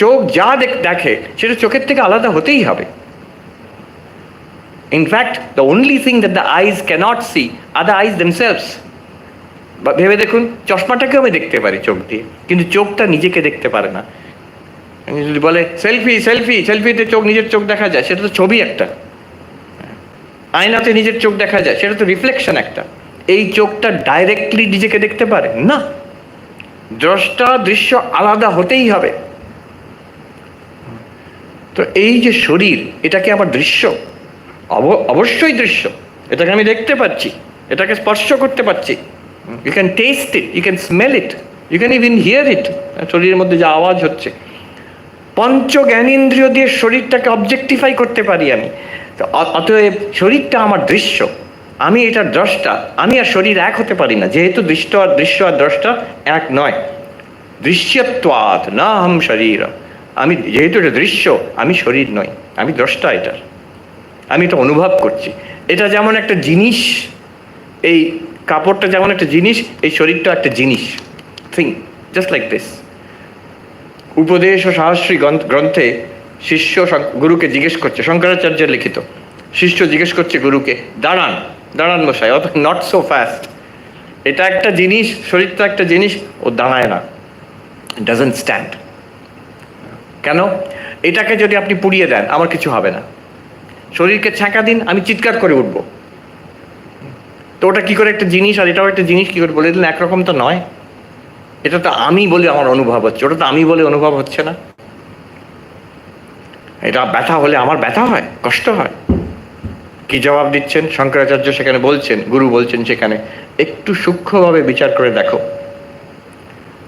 চোখ যা দেখে সেটা চোখের থেকে আলাদা হতেই হবে। In fact the only thing that the eyes cannot see are the eyes themselves. ভেবে দেখুন, চশমাটাকেও আমি দেখতে পারি চোখ দিয়ে, কিন্তু চোখটা নিজেকে দেখতে পারে না। যদি বলে সেলফিতে নিজের চোখ দেখা যায়, সেটা তো ছবি একটা। আয়নাতে নিজের চোখ দেখা যায়, সেটা তো রিফ্লেকশন একটা। এই চোখটা ডাইরেক্টলি নিজেকে দেখতে পারে না। দ্রষ্টা দৃশ্য আলাদা হতেই হবে। তো এই যে শরীর, এটাকে আমার দৃশ্য, অবশ্যই দৃশ্য। এটাকে আমি দেখতে পাচ্ছি, এটাকে স্পর্শ করতে পারছি। You can taste it, you can smell it, you can even hear it. শরীরের মধ্যে যা আওয়াজ হচ্ছে, পঞ্চ জ্ঞানেন্দ্রিয় দিয়ে শরীরটাকে অবজেক্টিফাই করতে পারি আমি। অতএব শরীরটা আমার দৃশ্য, আমি এটার দ্রষ্টা। আমি আর শরীর এক হতে পারি না, যেহেতু দৃশ্য আর দ্রষ্টা এক নয়। দৃশ্যত্বাৎ না হম শরীর। আমি যেহেতু এটা দৃশ্য, আমি শরীর নই, আমি দ্রষ্টা এটার। আমি এটা অনুভব করছি। এটা যেমন একটা জিনিস, এই কাপড়টা যেমন একটা জিনিস, এই শরীরটা একটা জিনিস। Thing just like this. উপদেশ ও সাহস্রী গ্রন্থে শিষ্য গুরুকে জিজ্ঞেস করছে, শঙ্করাচার্যের লিখিত। শিষ্য জিজ্ঞেস করছে গুরুকে, দাঁড়ান মশাই, অত নট সো ফাস্ট। এটা একটা জিনিস, শরীরটা একটা জিনিস, ও দাঁড়ায় না, ডাজন্ট স্ট্যান্ড। কেন? এটাকে যদি আপনি পুড়িয়ে দেন, আমার কিছু হবে না। শরীরকে ছ্যাঁকা দিন, আমি চিৎকার করে উঠবো। তো ওটা কি করে একটা জিনিস আর এটাও একটা জিনিস কি করে বলে দিলেন? একরকম তো নয়। এটা তো আমি বলে আমার অনুভব হচ্ছে, ওটা তো আমি বলে অনুভব হচ্ছে না। এটা ব্যথা হলে আমার ব্যথা হয়, কষ্ট হয়। কি জবাব দিচ্ছেন শঙ্করাচার্য? সেখানে বলছেন, গুরু বলছেন সেখানে, একটু সূক্ষ্মভাবে বিচার করে দেখো।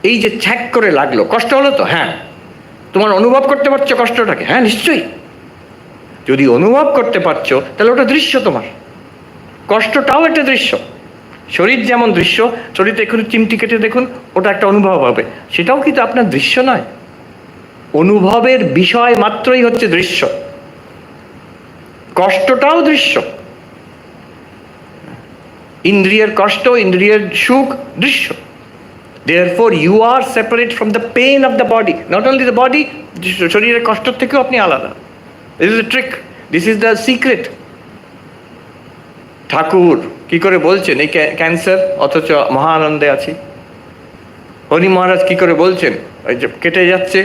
এই যে ছ্যাক করে লাগলো, কষ্ট হলো তো? হ্যাঁ। তোমার অনুভব করতে পারছো কষ্টটাকে? হ্যাঁ, নিশ্চয়ই। যদি অনুভব করতে পারছো, তাহলে ওটা দৃশ্য তোমার। কষ্টটাও একটা দৃশ্য। শরীর যেমন দৃশ্য, শরীরে একটু চিমটি কেটে দেখুন, ওটা একটা অনুভব হবে, সেটাও কিন্তু আপনার দৃশ্য নয়। অনুভবের বিষয় মাত্রই হচ্ছে দৃশ্য। কষ্টটাও দৃশ্য। ইন্দ্রিয়ের কষ্ট, ইন্দ্রিয়ের সুখ দৃশ্য। Therefore you are separate from the pain of the body. Not only the body, শরীরের কষ্ট থেকেও আপনি আলাদা। This is the trick, this is the secret. ঠাকুর কি করে বলছেন এই ক্যান্সার, অথচ মহানন্দে আছি। হরি মহারাজ কি করে বলছেন, ওই যে কেটে যাচ্ছে,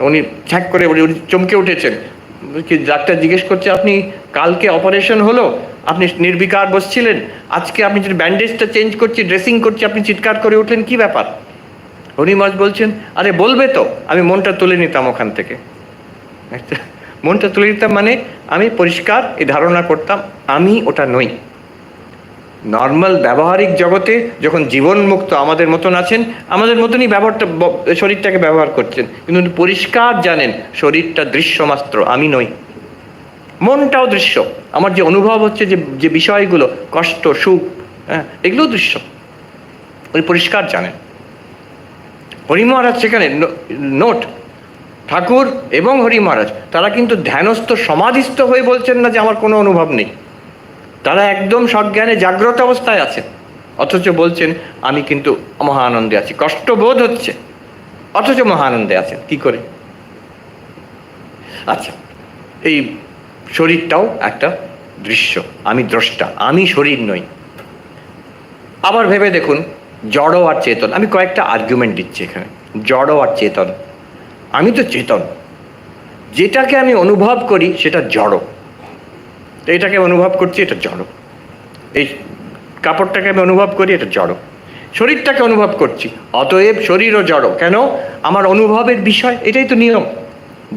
উনি ছ্যাক করে উনি চমকে উঠেছেন। কি ডাক্তার জিজ্ঞেস করছে, আপনি কালকে অপারেশন হলো, আপনি নির্বিকার বসছিলেন, আজকে আপনি যদি ব্যান্ডেজটা চেঞ্জ করছি, ড্রেসিং করছি, আপনি চিৎকার করে উঠলেন, কি ব্যাপার? হরি মহারাজ বলছেন, আরে বলবে তো, আমি মনটা তুলে নিতাম ওখান থেকে। মনটা তুলে নিতাম মানে আমি পরিষ্কার এই ধারণা করতাম আমি ওটা নই। নর্মাল ব্যবহারিক জগতে যখন জীবনমুক্ত আমাদের মতন আছেন, আমাদের মতনই শরীরটাকে ব্যবহার করছেন, কিন্তু পরিষ্কার জানেন শরীরটা দৃশ্যমাত্র, আমি নই। মনটাও দৃশ্য, আমার যে অনুভব হচ্ছে, যে বিষয়গুলো, কষ্ট, সুখ, হ্যাঁ, এগুলোও দৃশ্য, ওই পরিষ্কার জানেন। হরি মহারাজ সেখানে নোট, ঠাকুর এবং হরি মহারাজ তারা কিন্তু ধ্যানস্থ সমাধিস্থ হয়ে বলছেন না যে আমার কোনো অনুভব নেই। তারা একদম সজ্ঞানে জাগ্রত অবস্থায় আছেন, অথচ বলছেন আমি কিন্তু মহা আনন্দে আছি। কষ্ট বোধ হচ্ছে, অথচ মহা আনন্দে আছেন। কি করে? আচ্ছা, এই শরীরটাও একটা দৃশ্য, আমি দ্রষ্টা, আমি শরীর নই। আবার ভেবে দেখুন, জড় আর চেতন, আমি কয়েকটা আর্গুমেন্ট দিচ্ছি এখানে। জড় আর চেতন, আমি তো চেতন, যেটাকে আমি অনুভব করি সেটা জড়, এটাকে অনুভব করছি, এটা জড়। এই কাপড়টাকে আমি অনুভব করি, এটা জড়। শরীরটাকে অনুভব করছি, অতএব শরীরও জড়। কেন? আমার অনুভবের বিষয়, এটাই তো নিয়ম।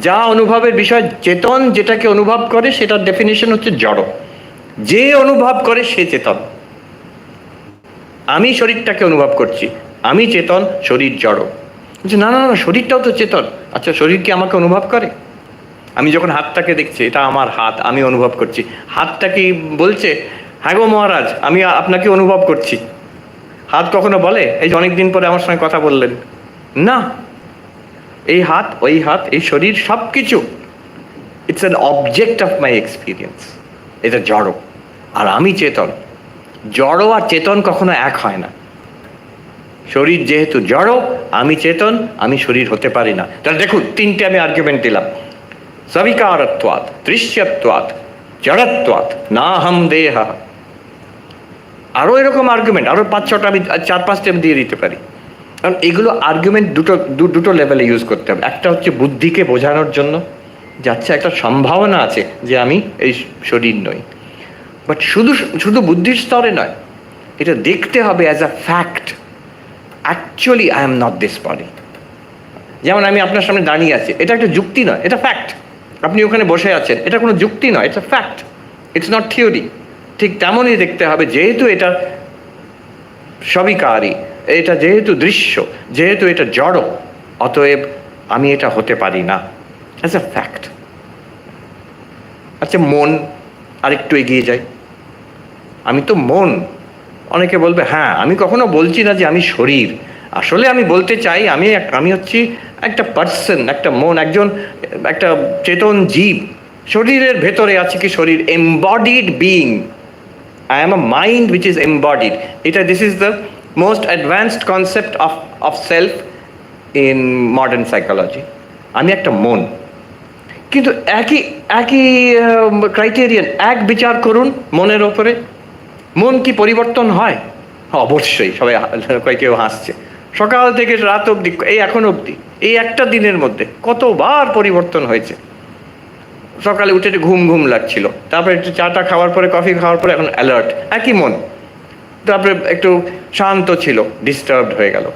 যা অনুভবের বিষয়, চেতন যেটাকে অনুভব করে সেটার ডেফিনেশন হচ্ছে জড়। যে অনুভব করে সে চেতন। আমি শরীরটাকে অনুভব করছি, আমি চেতন, শরীর জড়। না না না, শরীরটাও তো চেতন। আচ্ছা, শরীর কি আমাকে অনুভব করে? আমি যখন হাতটাকে দেখছি, এটা আমার হাত, আমি অনুভব করছি, হাতটা কি বলছে হ্যাঁ গো মহারাজ আমি আপনাকে অনুভব করছি? হাত কখনো বলে এই যে অনেকদিন পরে আমার সঙ্গে কথা বললেন? না। এই হাত, ওই হাত, এই শরীর, সব কিছু it's an object of my experience, এটা জড়। আর আমি চেতন। জড় আর চেতন কখনো এক হয় না। শরীর যেহেতু জড়, আমি চেতন, আমি শরীর হতে পারি না। তাহলে দেখুন, তিনটে আমি আর্গুমেন্ট দিলাম। সবিকারত্বাৎ, দৃশ্যত্বাৎ, জড়ত্বাৎ, নাহম দেহ। আরও এরকম আর্গুমেন্ট, আরও 5-6টা আমি 4-5টা আমি দিয়ে দিতে পারি। কারণ এগুলো আর্গুমেন্ট দুটো লেভেলে ইউজ করতে হবে। একটা হচ্ছে বুদ্ধিকে বোঝানোর জন্য, যাচ্ছে একটা সম্ভাবনা আছে যে আমি এই শরীর নই। বাট শুধু বুদ্ধির স্তরে নয়, এটা দেখতে হবে as a fact. Actually I am not this body. যেমন আমি আপনার সামনে দাঁড়িয়ে আছি, এটা একটা যুক্তি নয়, এটা ফ্যাক্ট। আপনি ওখানে বসে আছেন, এটা কোনো যুক্তি নয়, এটা ফ্যাক্ট, ইটস নট থিওরি। ঠিক তেমনই দেখতে হবে, যেহেতু এটা সবিকারী, এটা যেহেতু দৃশ্য, যেহেতু এটা জড়, অতএব আমি এটা হতে পারি না, অ্যাজ আ ফ্যাক্ট। আচ্ছা, মন, আরেকটু এগিয়ে যাই। আমি তো মন। অনেকে বলবে হ্যাঁ, আমি কখনো বলছি না যে আমি শরীর। আসলে আমি বলতে চাই আমি হচ্ছি একটা পার্সন, একটা মন, একটা চেতন জীব। শরীরের ভেতরে আছে কি শরীর? Embodied being. I am a mind which is embodied. This is the most advanced concept of self in modern psychology. আমি একটা মন। কিন্তু একই ক্রাইটেরিয়ান, এক বিচার করুন মনের ওপরে। মন কি পরিবর্তন হয়? অবশ্যই। সবাই কেউ হাসছে। সকাল থেকে রাত অবধি, এই এখন অবধি, এই একটা দিনের মধ্যে কতবার পরিবর্তন হয়েছে। সকালে উঠে ঘুম ঘুম লাগছিল, তারপরে একটু চাটা খাওয়ার পরে, কফি খাওয়ার পরে এখন অ্যালার্ট, একই মন। তারপরে একটু শান্ত ছিল, ডিস্টার্বড হয়ে গেল।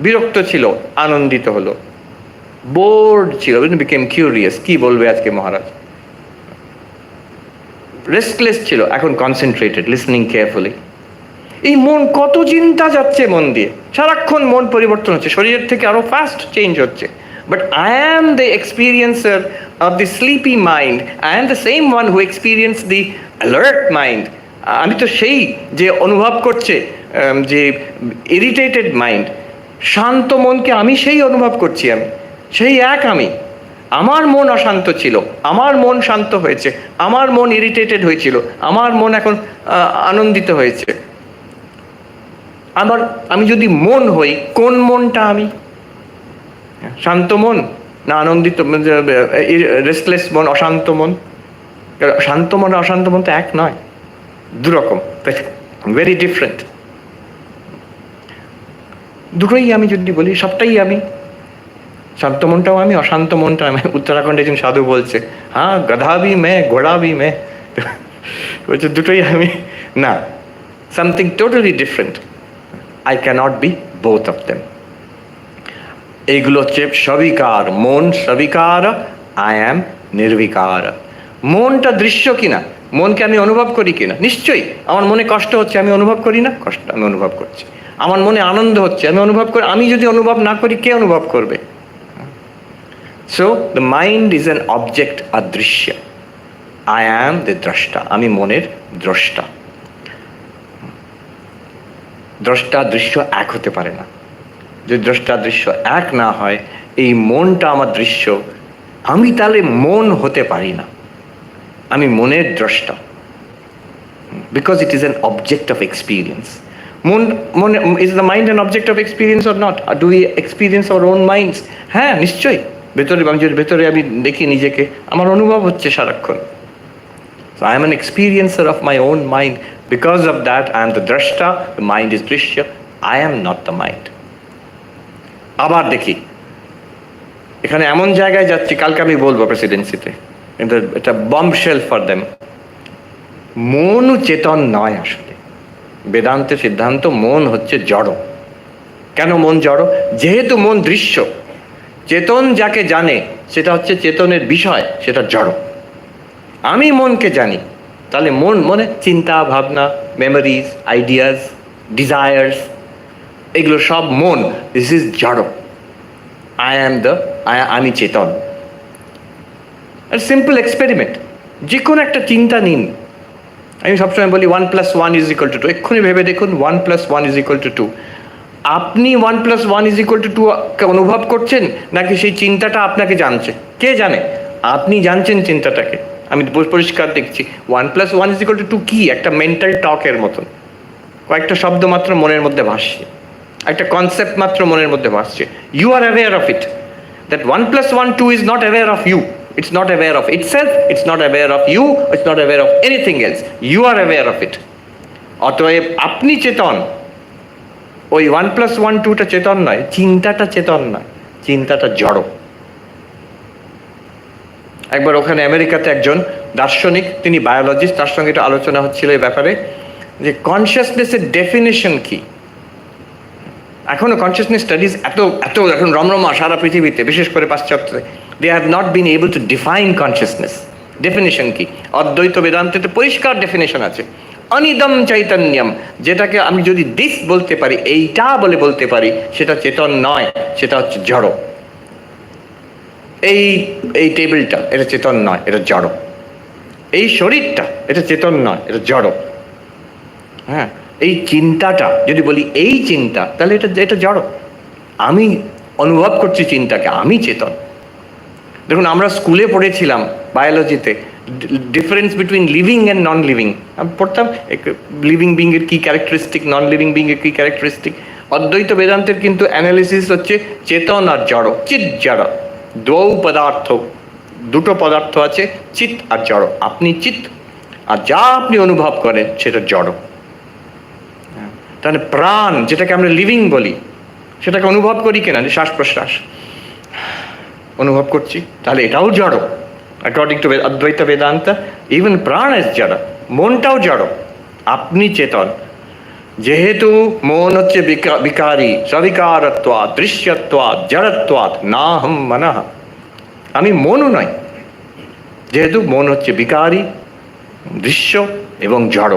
বিরক্ত ছিল, আনন্দিত হলো। বোর্ড ছিল, বিকেম কিউরিয়াস, কি বলবে আজকে মহারাজ। রেস্টলেস ছিল, এখন কনসেন্ট্রেটেড, লিসনিং কেয়ারফুলি। এই মন, কত চিন্তা যাচ্ছে মন দিয়ে, সারাক্ষণ মন পরিবর্তন হচ্ছে, শরীরের থেকে আরো ফাস্ট চেঞ্জ হচ্ছে। But I am the experiencer of the sleepy mind. I am the same one who experienced the alert mind. আমি তো সেই যে অনুভব করছে, যে ইরিটেটেড মাইন্ড, শান্ত মনকে আমি সেই অনুভব করছি। আমি সেই এক আমি। আমার মন অশান্ত ছিল, আমার মন শান্ত হয়েছে, আমার মন ইরিটেটেড হয়েছিল, আমার মন এখন আনন্দিত হয়েছে। আমি যদি মন হই, কোন মনটা আমি? শান্ত মন না আনন্দিত, রেস্টলেস মন, অশান্ত মন? শান্ত মন আর অশান্ত মন তো এক নয়, দুরকম, ভেরি ডিফারেন্ট। দুটোই আমি যদি বলি, সবটাই আমি। শান্ত মনটাও আমি, অশান্ত মনটা আমি। উত্তরাখণ্ডে একজন সাধু বলছে, হ্যাঁ গধা ভি মে, ঘোড়া ভি মে। বলছে দুটোই আমি না, something totally different. I cannot be both of them. এইগুলো হচ্ছে সবিকার, মন সবিকার, আই অ্যাম নির্বিকার। মনটা দৃশ্য কিনা, মনকে আমি অনুভব করি কিনা? নিশ্চয়ই। আমার মনে কষ্ট হচ্ছে, আমি অনুভব করি না? কষ্ট আমি অনুভব করছি। আমার মনে আনন্দ হচ্ছে, আমি অনুভব করি। আমি যদি অনুভব না করি, কে অনুভব করবে? So the mind is an object, আর দৃশ্য। আই অ্যাম দ্য দ্রষ্টা, আমি মনের দ্রষ্টা। দ্রষ্টা দৃশ্য এক হতে পারে না। যদি দ্রষ্টা দৃশ্য এক না হয়, এই মনটা আমার দৃশ্য, আমি তাহলে মন হতে পারি না। আমি মনের দ্রষ্টা, because it is an object of experience. মন is the mind an object of experience or not? Do we experience our own minds? হ্যাঁ, নিশ্চয়ই। ভেতরে আমি দেখি নিজেকে, আমার অনুভব হচ্ছে সারাক্ষণ। So I am an experiencer of my own mind. Because of that, I am the drashta, the mind is drishya. I am not the mind. আবার দেখি, এখানে এমন জায়গায় যাচ্ছি, কালকে আমি বলবো প্রেসিডেন্সিতে, কিন্তু এটা বম্বশেল ফর দেম। মনও চেতন নয় আসলে। বেদান্তের সিদ্ধান্ত, মন হচ্ছে জড়। কেন মন জড়? যেহেতু মন দৃশ্য, চেতন যাকে জানে সেটা হচ্ছে চেতনের বিষয়, সেটা জড়। আমি মনকে জানি, তাহলে মনে চিন্তা ভাবনা, মেমোরিজ, আইডিয়াস, ডিজায়ার্স, এগুলো সব মন। দিস ইজ জড়। আমি চেতন। সিম্পল এক্সপেরিমেন্ট, যে কোনো একটা চিন্তা নিন। আমি সবসময় বলি 1+1 = 2। এক্ষুনি ভেবে দেখুন 1+1 = 2। আপনি 1+1 = 2 অনুভব করছেন, নাকি সেই চিন্তাটা আপনাকে জানছে? কে জানে? আপনি জানছেন চিন্তাটাকে। আমি পরিষ্কার দেখছি 1+1 = 2 কি? একটা মেন্টাল টকের মতন, কয়েকটা শব্দ মাত্র মনের মধ্যে ভাসছে, একটা কনসেপ্ট মাত্র মনের মধ্যে ভাসছে। You are aware of it. That 1+1 2 is not aware of you. It's not aware of itself, it's not aware of you, it's not aware of anything else. You are aware of it. অতএব আপনি চেতন। ওই 1+1 2টা চেতন নয়, চিন্তাটা চেতন নয়, চিন্তাটা জড়। একবার ওখানে আমেরিকাতে একজন দার্শনিক, তিনি বায়োলজিস্ট, তার সঙ্গে একটু আলোচনা হচ্ছিল এই ব্যাপারে যে কনসিয়াসনেসের ডেফিনেশন কি। এখনো কনসিয়াসনেস স্টাডিজ এত এখন রমরমা সারা পৃথিবীতে, বিশেষ করে পাশ্চাত্যে। They have not been able to define consciousness. Definition কি? অদ্বৈত বেদান্তেতে পরিষ্কার ডেফিনেশন আছে, অনিদম চৈতন্যম। যেটাকে আমি যদি দিস বলতে পারি, এইটা বলতে পারি, সেটা চেতন নয়, সেটা হচ্ছে জড়। এই টেবিলটা, এটা চেতন নয়, এটা জড়। এই শরীরটা, এটা চেতন নয়, এটা জড়। হ্যাঁ, এই চিন্তাটা যদি বলি এই চিন্তা, তাহলে এটা জড়। আমি অনুভব করছি চিন্তাকে, আমি চেতন। দেখুন, আমরা স্কুলে পড়েছিলাম বায়োলজিতে difference between living and non living. আমি পড়তাম লিভিং বিং এর কি ক্যারেক্টারিস্টিক, নন লিভিং বিং এর কি ক্যারেক্টারিস্টিক। অদ্বৈত বেদান্তের কিন্তু অ্যানালিসিস হচ্ছে চেতন আর জড়, চিৎ জড় দ্বৌ পদার্থ, দুটো পদার্থ আছে, চিৎ আর জড়। আপনি চিৎ, আর যা আপনি অনুভব করেন সেটা জড়। তাহলে প্রাণ, যেটাকে আমরা লিভিং বলি, সেটাকে অনুভব করি কিনা? শ্বাস প্রশ্বাস অনুভব করছি, তাহলে এটাও জড়। অ্যাকর্ডিং টু অদ্বৈত বেদান্ত, ইভেন প্রাণ ইজ জড়, মনটাও জড়। আপনি চেতন। যেহেতু মন হচ্ছে বিকারী, সবিকারত্বাৎ, দৃশ্যত্বাৎ, জড়ত্বাৎ নাহম মনঃ, আমি মনও নয়। যেহেতু মন হচ্ছে বিকারী, দৃশ্য এবং জড়।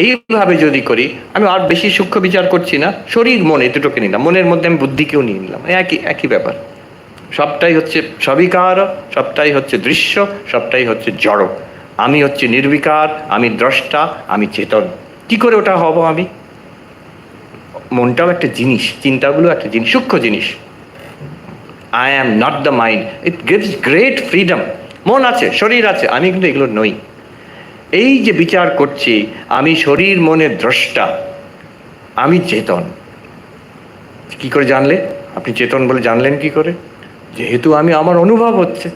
এইভাবে যদি করি, আমি আর বেশি সূক্ষ্ম বিচার করছি না, শরীর মন এই দুটোকে নিলাম, মনের মধ্যে আমি বুদ্ধিকেও নিয়ে নিলাম, একই ব্যাপার। সবটাই হচ্ছে সবিকার, সবটাই হচ্ছে দৃশ্য, সবটাই হচ্ছে জড়। আমি হচ্ছে নির্বিকার, আমি দ্রষ্টা, আমি চেতন। কি করে ওটা হব আমি? মনটাও একটা জিনিস, চিন্তাগুলো একটা জিনিস, সূক্ষ্ম জিনিস। I am not the mind. It gives great freedom. মন আছে, শরীর আছে, আমি কিন্তু এগুলো নই। এই যে বিচার করছি, আমি শরীর মনের দ্রষ্টা, আমি চেতন। কি করে জানলে? আপনি চেতন বলে জানলেন কি করে? যেহেতু আমার অনুভব হচ্ছে।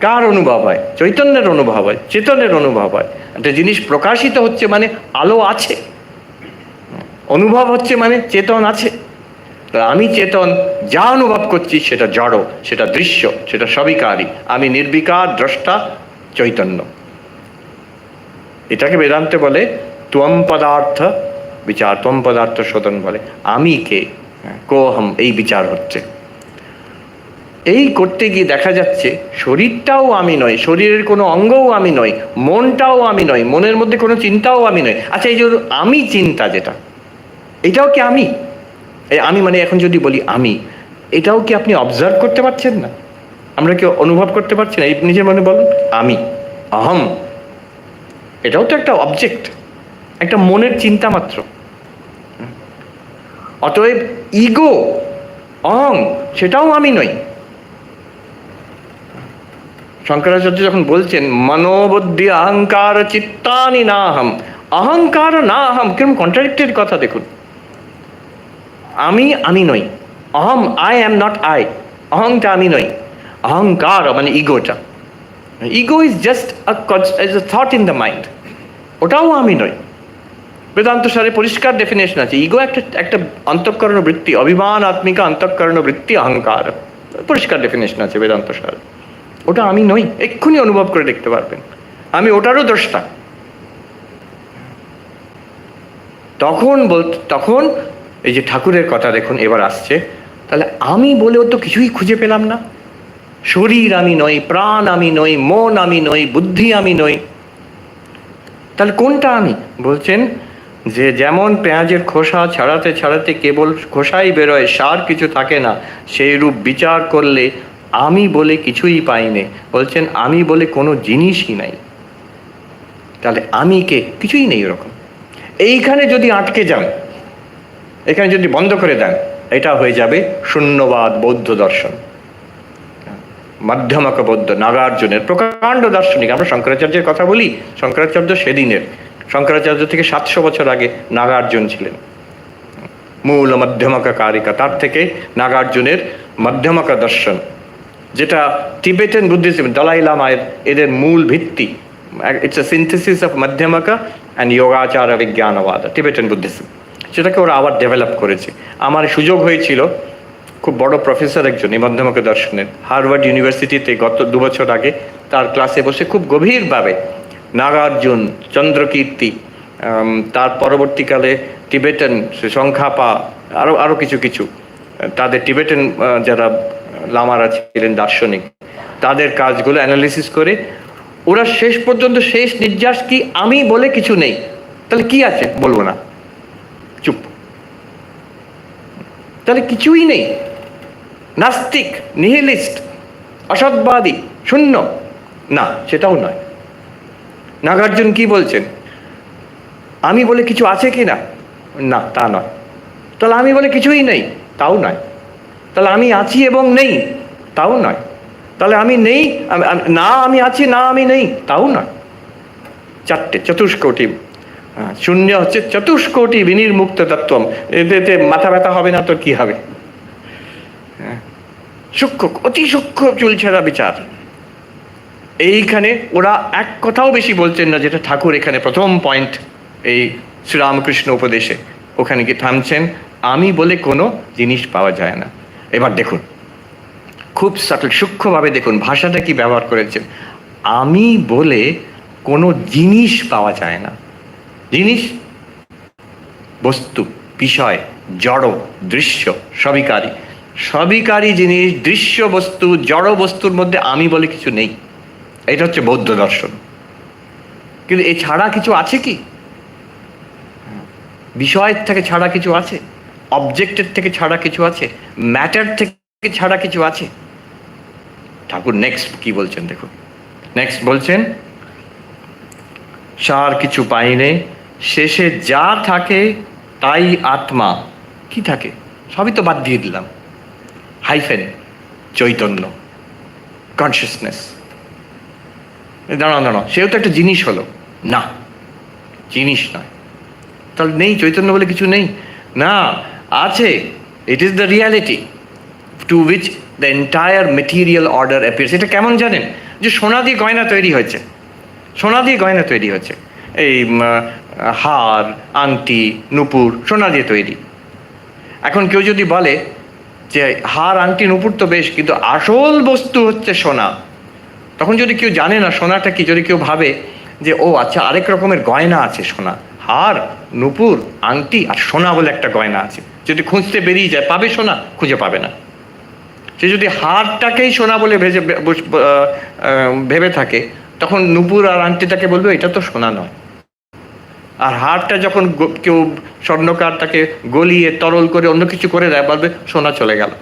কার অনুভব হয়? চৈতন্যের অনুভব হয়, চেতনের অনুভব হয়। একটা জিনিস প্রকাশিত হচ্ছে মানে আলো আছে, অনুভব হচ্ছে মানে চেতন আছে। আমি চেতন, যা অনুভব করছি সেটা জড়, সেটা দৃশ্য, সেটা সবিকারী। আমি নির্বিকার দ্রষ্টা, চৈতন্য। এটাকে বেদান্তে বলে ত্বম পদার্থ বিচার, ত্বম পদার্থ শোধন বলে। আমি কে, কোহম, এই বিচার হচ্ছে। এই করতে গিয়ে দেখা যাচ্ছে শরীরটাও আমি নই, শরীরের কোনো অঙ্গও আমি নই, মনটাও আমি নই, মনের মধ্যে কোনো চিন্তাও আমি নই। আচ্ছা, এই যে আমি চিন্তা যেটা, এটাও কি আমি? এই আমি মানে এখন যদি বলি আমি, এটাও কি আপনি অবজার্ভ করতে পারছেন না? আমরা কি অনুভব করতে পারছি না? এই নিজের মনে বলুন, আমি, অহম, এটাও তো একটা অবজেক্ট, একটা মনের চিন্তা মাত্র। অতএব ইগো, অহং, সেটাও আমি নই। শঙ্করাচার্য যখন বলছেন মনোবুদ্ধি অহংকার চিত্তানি নাহম, অহংকার না আহম, কিরকম কন্ট্রাডিক্টেড কথা দেখুন। আমি নই, অহম, আই অ্যাম নট আই, অহংটা আমি নই, অহংকার মানে ইগোটা, ego is just a thought in the mind, ওটাও আমি নই। বেদান্ত সারে পরিষ্কার ডেফিনেশন আছে, ইগো একটা অন্তঃকরণ বৃত্তি, অভিমান আত্মিকা অন্তঃকরণ বৃত্তি অহংকার, পরিষ্কার ডেফিনেশন আছে বেদান্ত সারে। ওটা আমি নই, এক্ষুনি অনুভব করে দেখতে পারবেন, আমি ওটারও দ্রষ্টা। তখন এই যে ঠাকুরের কথা দেখুন এবার আসছে, তাহলে আমি বলেও তো কিছুই খুঁজে পেলাম না। শরীর আমি নই, প্রাণ আমি নই, মন আমি নই, বুদ্ধি আমি নই, তাহলে কোনটা আমি? বলছেন যে যেমন পেঁয়াজের খোসা ছাড়াতে ছাড়াতে কেবল খোসাই বেরোয়, সার কিছু থাকে না, সেই রূপ বিচার করলে আমি বলে কিছুই পাইনে। বলছেন আমি বলে কোনো জিনিসই নাই। তাহলে আমি কে? কিছুই নেই ওরকম। এইখানে যদি আটকে যান, এখানে যদি বন্ধ করে দেন, এটা হয়ে যাবে শূন্যবাদ বৌদ্ধ দর্শন, মাধ্যমক বৌদ্ধ, নাগার্জুনের প্রকাণ্ড দার্শনিক। আমরা শঙ্করাচার্যের কথা বলি, শঙ্করাচার্য সেদিনের, শঙ্করাচার্য থেকে 700 বছর আগে নাগার্জুন ছিলেন মূল মধ্যমকা কারিকা। তার থেকে নাগার্জুনের মধ্যমকা দর্শন, যেটা টিবেটান বুদ্ধিজম, দলাই লামায়ের এদের মূল ভিত্তি। It's a synthesis of Madhyamaka and Yogachara বিজ্ঞানবাদ, টিবেটান বুদ্ধিজম, সেটাকে ওরা আবার ডেভেলপ করেছে। আমার সুযোগ হয়েছিল, খুব বড় প্রফেসর একজন এই মধ্যমকা দর্শনের, হার্ভার্ড ইউনিভার্সিটিতে গত 2 বছর আগে তার ক্লাসে বসে খুব গভীরভাবে নাগার্জুন, চন্দ্রকীর্তি, তার পরবর্তীকালে টিবেটান সংখ্যাপা, আরও কিছু তাদের টিবেটান যারা লামারা ছিলেন দার্শনিক, তাদের কাজগুলো অ্যানালিসিস করে ওরা শেষ পর্যন্ত শেষ নির্যাস কি, আমি বলে কিছু নেই। তাহলে কি আছে? বলবো না, চুপ। তাহলে কিছুই নেই, নাস্তিক, নিহিলিস্ট, অসৎবাদী, শূন্য না, সেটাও নয়। নাগার্জুন কি বলছেন? আমি বলে কিছু আছে কি না? না, তা নয়। তাহলে আমি বলে কিছুই নেই, তাও নয়। তাহলে আমি আছি এবং নেই, তাও নয়। তাহলে আমি নেই, না আমি আছি, না আমি নেই, তাও নয়। চারটে, চতুষ্কোটি। শূন্য হচ্ছে চতুষ্কোটি বিনির্মুক্ত তত্ত্বম। এতে মাথা ব্যথা হবে না, তোর কি হবে? সূক্ষ্ম, অতি সূক্ষ্ম চুলছেড়া বিচার। এইখানে ওরা এক কথাও বেশি বলছেন না, যেটা ঠাকুর এখানে প্রথম পয়েন্ট এই শ্রীরামকৃষ্ণ উপদেশে, ওখানে কি থামছেন, আমি বলে কোনো জিনিস পাওয়া যায় না। এবার দেখুন, খুব সাটল, সূক্ষ্মভাবে দেখুন ভাষাটা কি ব্যবহার করেছেন। আমি বলে কোনো জিনিস পাওয়া যায় না। জিনিস, বস্তু, বিষয়, জড়, দৃশ্য, সবিকারী জিনিস, দৃশ্য বস্তু, জড় বস্তুর মধ্যে আমি বলে কিছু নেই। এটা হচ্ছে বৌদ্ধ দর্শন। কিন্তু এছাড়া কিছু আছে কি? বিষয়ের থেকে ছাড়া কিছু আছে? অবজেক্টের থেকে ছাড়া কিছু আছে? ম্যাটার থেকে ছাড়া কিছু আছে? ঠাকুর নেক্সট কি বলছেন দেখুন। নেক্সট বলছেন, সার কিছু পাইনে, শেষে যা থাকে তাই আত্মা। কি থাকে? সবই তো বাদ দিয়ে দিলাম। Hyphen, Chaitanya, consciousness. দাঁড়াও, সেও তো একটা জিনিস হলো না, জিনিস নয়। তাহলে নেই, চৈতন্য বলে কিছু নেই না, আছে। It is the reality to which the entire material order appears. এটা কেমন জানেন? যে সোনা দিয়ে গয়না তৈরি হয়েছে, সোনা দিয়ে গয়না তৈরি হচ্ছে। এই হার, আংটি, নুপুর সোনা দিয়ে তৈরি। এখন কেউ যদি বলে যে হার, আংটি, নুপুর তো বেশ, কিন্তু আসল বস্তু হচ্ছে সোনা, তখন যদি কেউ জানে না সোনাটা কি, যদি কেউ ভাবে যে ও আচ্ছা, আরেক রকমের গয়না আছে, সোনা, হার, নূপুর, আংটি আর সোনা বলে একটা গয়না আছে। যদি খুঁজতে বেরিয়ে যায় পাবে সোনা, খুঁজে পাবে না। সে যদি হারটাকেই সোনা বলে ভেবে থাকে, তখন নূপুর আর আংটিটাকে বলবে এটা তো সোনা নয়। আর হারটা যখন কেউ স্বর্ণকার তাকে গলিয়ে তরল করে অন্য কিছু করে দেয়, বলবে সোনা চলে গেল।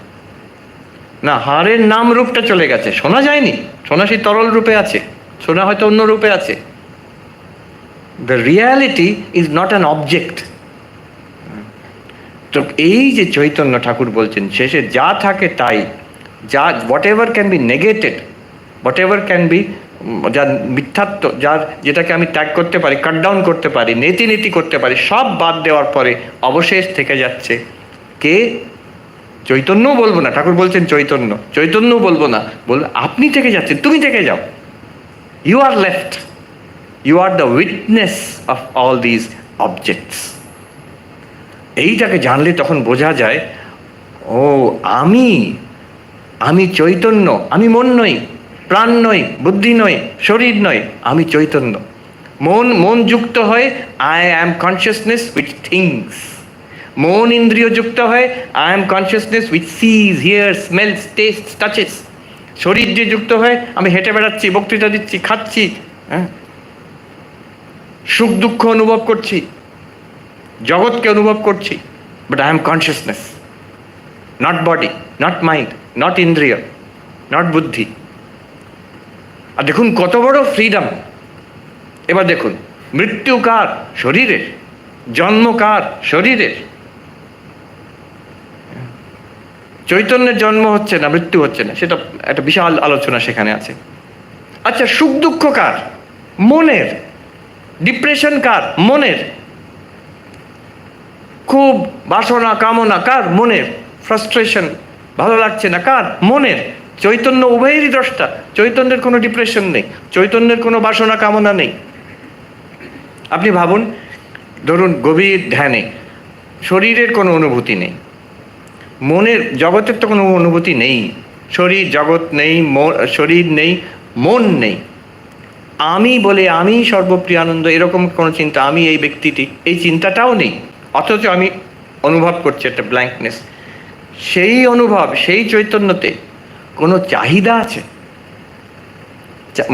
না, হারের নাম রূপটা চলে গেছে, সোনা যায়নি। সোনা সেই তরল রূপে আছে, সোনা হয়তো অন্য রূপে আছে। The reality is not an object. তো এই যে চৈতন্য ঠাকুর বলছেন শেষে যা থাকে তাই, যা whatever can be negated, whatever can be, যার মিথ্যাত্ব, যেটাকে আমি ত্যাগ করতে পারি, কাট ডাউন করতে পারি, নীতি করতে পারি, সব বাদ দেওয়ার পরে অবশেষ থেকে যাচ্ছে কে? চৈতন্যও বলবো না, ঠাকুর বলছেন চৈতন্যও বলবো না, বলবো আপনি থেকে যাচ্ছেন, তুমি থেকে যাও। You are left, you are the witness of all these objects. এইটাকে জানলে তখন বোঝা যায়, ও আমি চৈতন্য, আমি মন নই, প্রাণ নই, বুদ্ধি নই, শরীর নই, আমি চৈতন্য। মন যুক্ত হয়, I am consciousness which things. মন ইন্দ্রিয় যুক্ত হয়, I am consciousness which sees, hears, smells, taste, touches. শরীর যে যুক্ত হয়, আমি হেঁটে বেড়াচ্ছি, বক্তৃতা দিচ্ছি, খাচ্ছি, হ্যাঁ, সুখ দুঃখ অনুভব করছি, জগৎকে অনুভব করছি, but I am consciousness, not body, not mind, not ইন্দ্রিয়, নট বুদ্ধি। আর দেখুন কত বড় ফ্রিডম। এবার দেখুন, মৃত্যু কার? শরীরের। জন্ম কার? শরীরের। চৈতন্যের জন্ম হচ্ছে না, মৃত্যু হচ্ছে না, সেটা একটা বিশাল আলোচনা সেখানে আছে। আচ্ছা, সুখ দুঃখ কার? মনের। ডিপ্রেশন কার? মনের। খুব বাসনা কামনা কার? মনের। ফ্রাস্ট্রেশন, ভালো লাগছে না কার? মনের। চৈতন্য উভয়েরই দ্রষ্টা। চৈতন্যের কোনো ডিপ্রেশন নেই, চৈতন্যের কোনো বাসনা কামনা নেই। আপনি ভাবুন, ধরুন গভীর ধ্যানে শরীরের কোনো অনুভূতি নেই, মনের জগতের তো কোনো অনুভূতি নেই, শরীর জগৎ নেই, শরীর নেই, মন নেই, আমি বলে আমি সর্বপ্রিয় আনন্দ, এরকম কোনো চিন্তা, আমি এই ব্যক্তিটি, এই চিন্তাটাও নেই, অথচ আমি অনুভব করছি একটা ব্ল্যাঙ্কনেস। সেই অনুভব, সেই চৈতন্যতে কোনো চাহিদা আছে?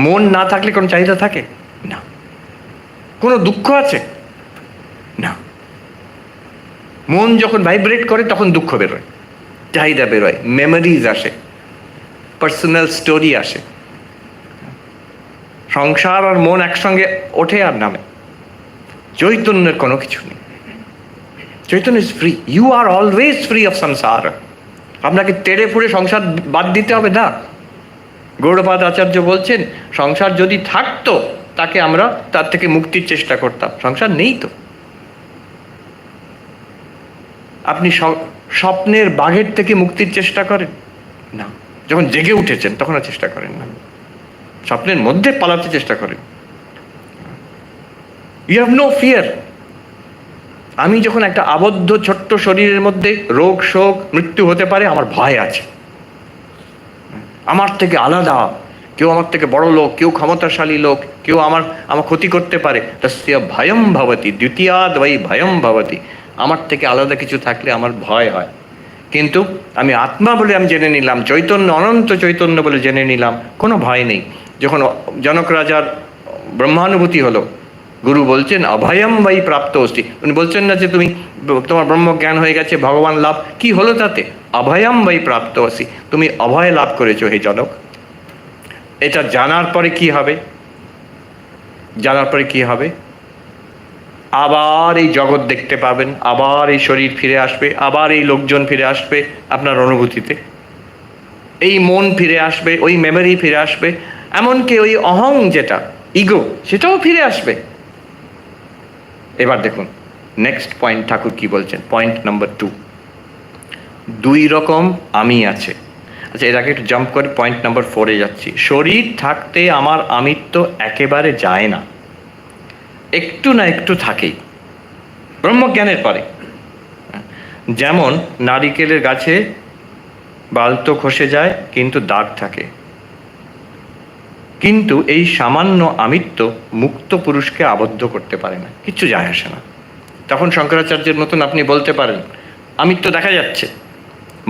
মন না থাকলে কোনো চাহিদা থাকে না। কোনো দুঃখ আছে না। মন যখন ভাইব্রেট করে তখন দুঃখ বেরোয়, চাহিদা বেরোয়, মেমোরিজ আসে, পার্সোনাল স্টোরি আসে। সংসার আর মন একসঙ্গে ওঠে আর নামে। চৈতন্যের কোনো কিছু নেই। চৈতন্য is free. You are always free of সংসার। আপনাকে তেড়ে ফুড়ে সংসার বাদ দিতে হবে না। গৌড়পাদ আচার্য বলছেন, সংসার যদি থাকতো তাকে আমরা তার থেকে মুক্তির চেষ্টা করতাম, সংসার নেই তো। আপনি স্বপ্নের বাঘের থেকে মুক্তির চেষ্টা করেন না, যখন জেগে উঠেছেন তখন আর চেষ্টা করেন না, স্বপ্নের মধ্যে পালাতে চেষ্টা করেন। You have no fear. আমি যখন একটা আবদ্ধ ছোট্ট শরীরের মধ্যে রোগ শোক মৃত্যু হতে পারে, আমার ভয় আছে। আমার থেকে আলাদা কেউ, আমার থেকে বড় লোক, কেউ ক্ষমতাশালী লোক, কেউ আমার ক্ষতি করতে পারে, তস্য ভয়ম ভবতি, দ্বিতীয়াদ বৈ ভয়ম ভবতি। আমার থেকে আলাদা কিছু থাকলে আমার ভয় হয়। কিন্তু আমি আত্মা বলে আমি জেনে নিলাম, চৈতন্য, অনন্ত চৈতন্য বলে জেনে নিলাম, কোনো ভয় নেই। যখন জনক রাজার ব্রহ্মানুভূতি হলো, গুরু বলছেন অভয়ম বৈ প্রাপ্ত অস্তি। উনি বলছেন না যে তোমার ব্রহ্মজ্ঞান হয়ে গেছে, ভগবান লাভ, কি হলো তাতে? অভয়ম বৈ প্রাপ্ত অস্তি, তুমি অভয় লাভ করেছো হে জনক। এটা জানার পরে কি হবে? জানার পরে কি হবে? আবার এই জগৎ দেখতে পাবেন, আবার এই শরীর ফিরে আসবে, আবার এই লোকজন ফিরে আসবে আপনার অনুভূতিতে, এই মন ফিরে আসবে, ওই মেমোরি ফিরে আসবে, এমনকি ওই অহং যেটা ইগো সেটাও ফিরে আসবে। এবার দেখুন নেক্সট পয়েন্ট ঠাকুর কি বলছেন, পয়েন্ট নাম্বার 2। দুই রকম আমি আছে। আচ্ছা, এর আগে একটু জাম্প করে পয়েন্ট নাম্বার 4-এ যাচ্ছি। শরীর থাকতে আমার আমিত্ব একেবারে যায় না, একটু না একটু থাকেই ব্রহ্মজ্ঞানের পরে। যেমন নারিকেলের গাছে বাল তো খসে যায় কিন্তু দাগ থাকে, কিন্তু এই সামান্য আমিত্ব মুক্ত পুরুষকে আবদ্ধ করতে পারে না, কিচ্ছু যায় আসে না। তখন শঙ্করাচার্যের মতন আপনি বলতে পারেন, আমিত্ব দেখা যাচ্ছে,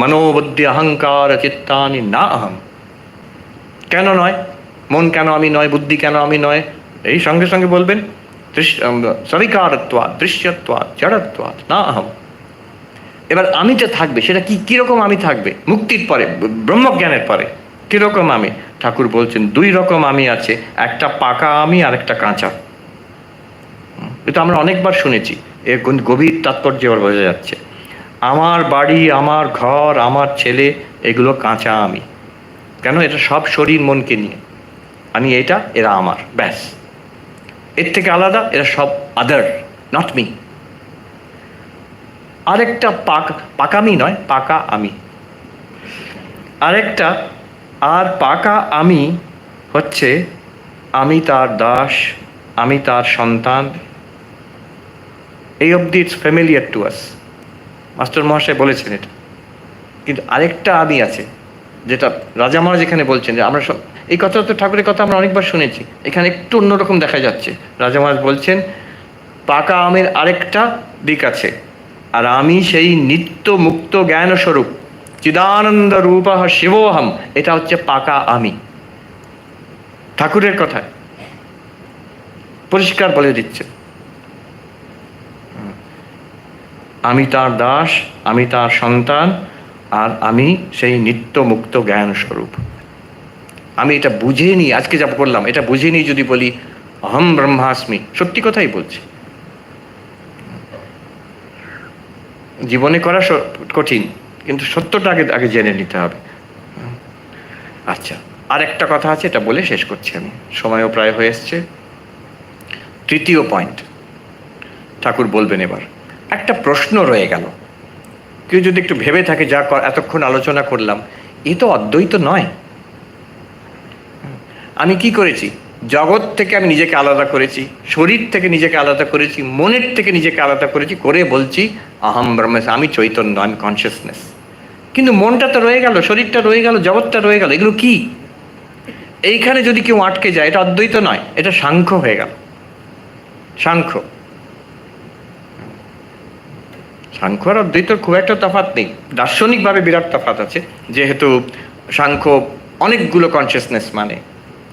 মনোবুদ্ধি অহংকার চিত্তানি না অহম। কেন নয়? মন কেন আমি নয়, বুদ্ধি কেন আমি নয়? এই সঙ্গে সঙ্গে বলবেন সবিকারত্বাৎ দৃশ্যত্বাৎ জড়ত্বাৎ না অহম। এবার আমিটা থাকবে, সেটা কিরকম আমি থাকবে? মুক্তির পরে, ব্রহ্মজ্ঞানের পরে কিরকম আমি? ঠাকুর বলছেন দুই রকম আমি আছে, একটা পাকা আমি আর একটা কাঁচা। এটা আমরা অনেকবার শুনেছি, এর গভীর তাৎপর্য এবার বোঝা যাচ্ছে। আমার বাড়ি, আমার ঘর, আমার ছেলে, এগুলো কাঁচা আমি। কেন? এটা সব শরীর মনকে নিয়ে। আমি এটা, এরা আমার, ব্যাস। এর থেকে আলাদা এরা সব আদার, নট মি। আরেকটা পাকামি নয়, পাকা আমি। আরেকটা আর পাকা আমি হচ্ছে আমি তার দাস, আমি তার সন্তান। এই অবধি it's familiar to us, master মহাশয় বলেছেন এটা। কিন্তু আরেকটা আমি আছে, যেটা রাজা মহারাজ এখানে বলছেন যে আমরা সব, এই কথা তো ঠাকুরের কথা আমরা অনেকবার শুনেছি, এখানে একটু অন্যরকম দেখা যাচ্ছে। রাজা মহারাজ বলছেন পাকা আমের আরেকটা দিক আছে, আর আমি সেই নিত্য মুক্ত জ্ঞান স্বরূপ চিদানন্দ রূপ শিবোহম, এটা হচ্ছে পাকা আমি। ঠাকুরের কথায় পরিষ্কার বলে দিচ্ছে, আমি তার দাস, আমি তার সন্তান, আর আমি সেই নিত্য মুক্ত জ্ঞান স্বরূপ। আমি এটা বুঝে নিই, আজকে যা করলাম এটা বুঝে নিই যদি বলি অহম ব্রহ্মাস্মি, সত্যি কথাই বলছি। জীবনে করা কঠিন, কিন্তু সত্যটা আগে জেনে নিতে হবে। আচ্ছা, আর একটা কথা আছে, এটা বলে শেষ করছি আমি, সময়ও প্রায় হয়ে এসছে। তৃতীয় পয়েন্ট ঠাকুর বলবেন এবার। একটা প্রশ্ন রয়ে গেল, কেউ যদি একটু ভেবে থাকে যা এতক্ষণ আলোচনা করলাম, এ তো অদ্বৈত নয়। আমি কি করেছি? জগৎ থেকে আমি নিজেকে আলাদা করেছি, শরীর থেকে নিজেকে আলাদা করেছি, মনের থেকে নিজেকে আলাদা করেছি, করে বলছি আহম ব্রহ্মাস্মি, আমি চৈতন্য, আমি কনসিয়াসনেস। কিন্তু মনটা তো রয়ে গেল, শরীরটা রয়ে গেল, জগৎটা রয়ে গেল, এগুলো কি? এইখানে যদি কেউ আটকে যায়, এটা অদ্বৈত নয়, এটা সাংখ্য হয়ে গেল। সাংখ্য আর অদ্বৈতর খুব একটা তফাৎ নেই, দার্শনিকভাবে বিরাট তফাৎ আছে, যেহেতু সাংখ্য অনেকগুলো কনসিয়াসনেস মানে,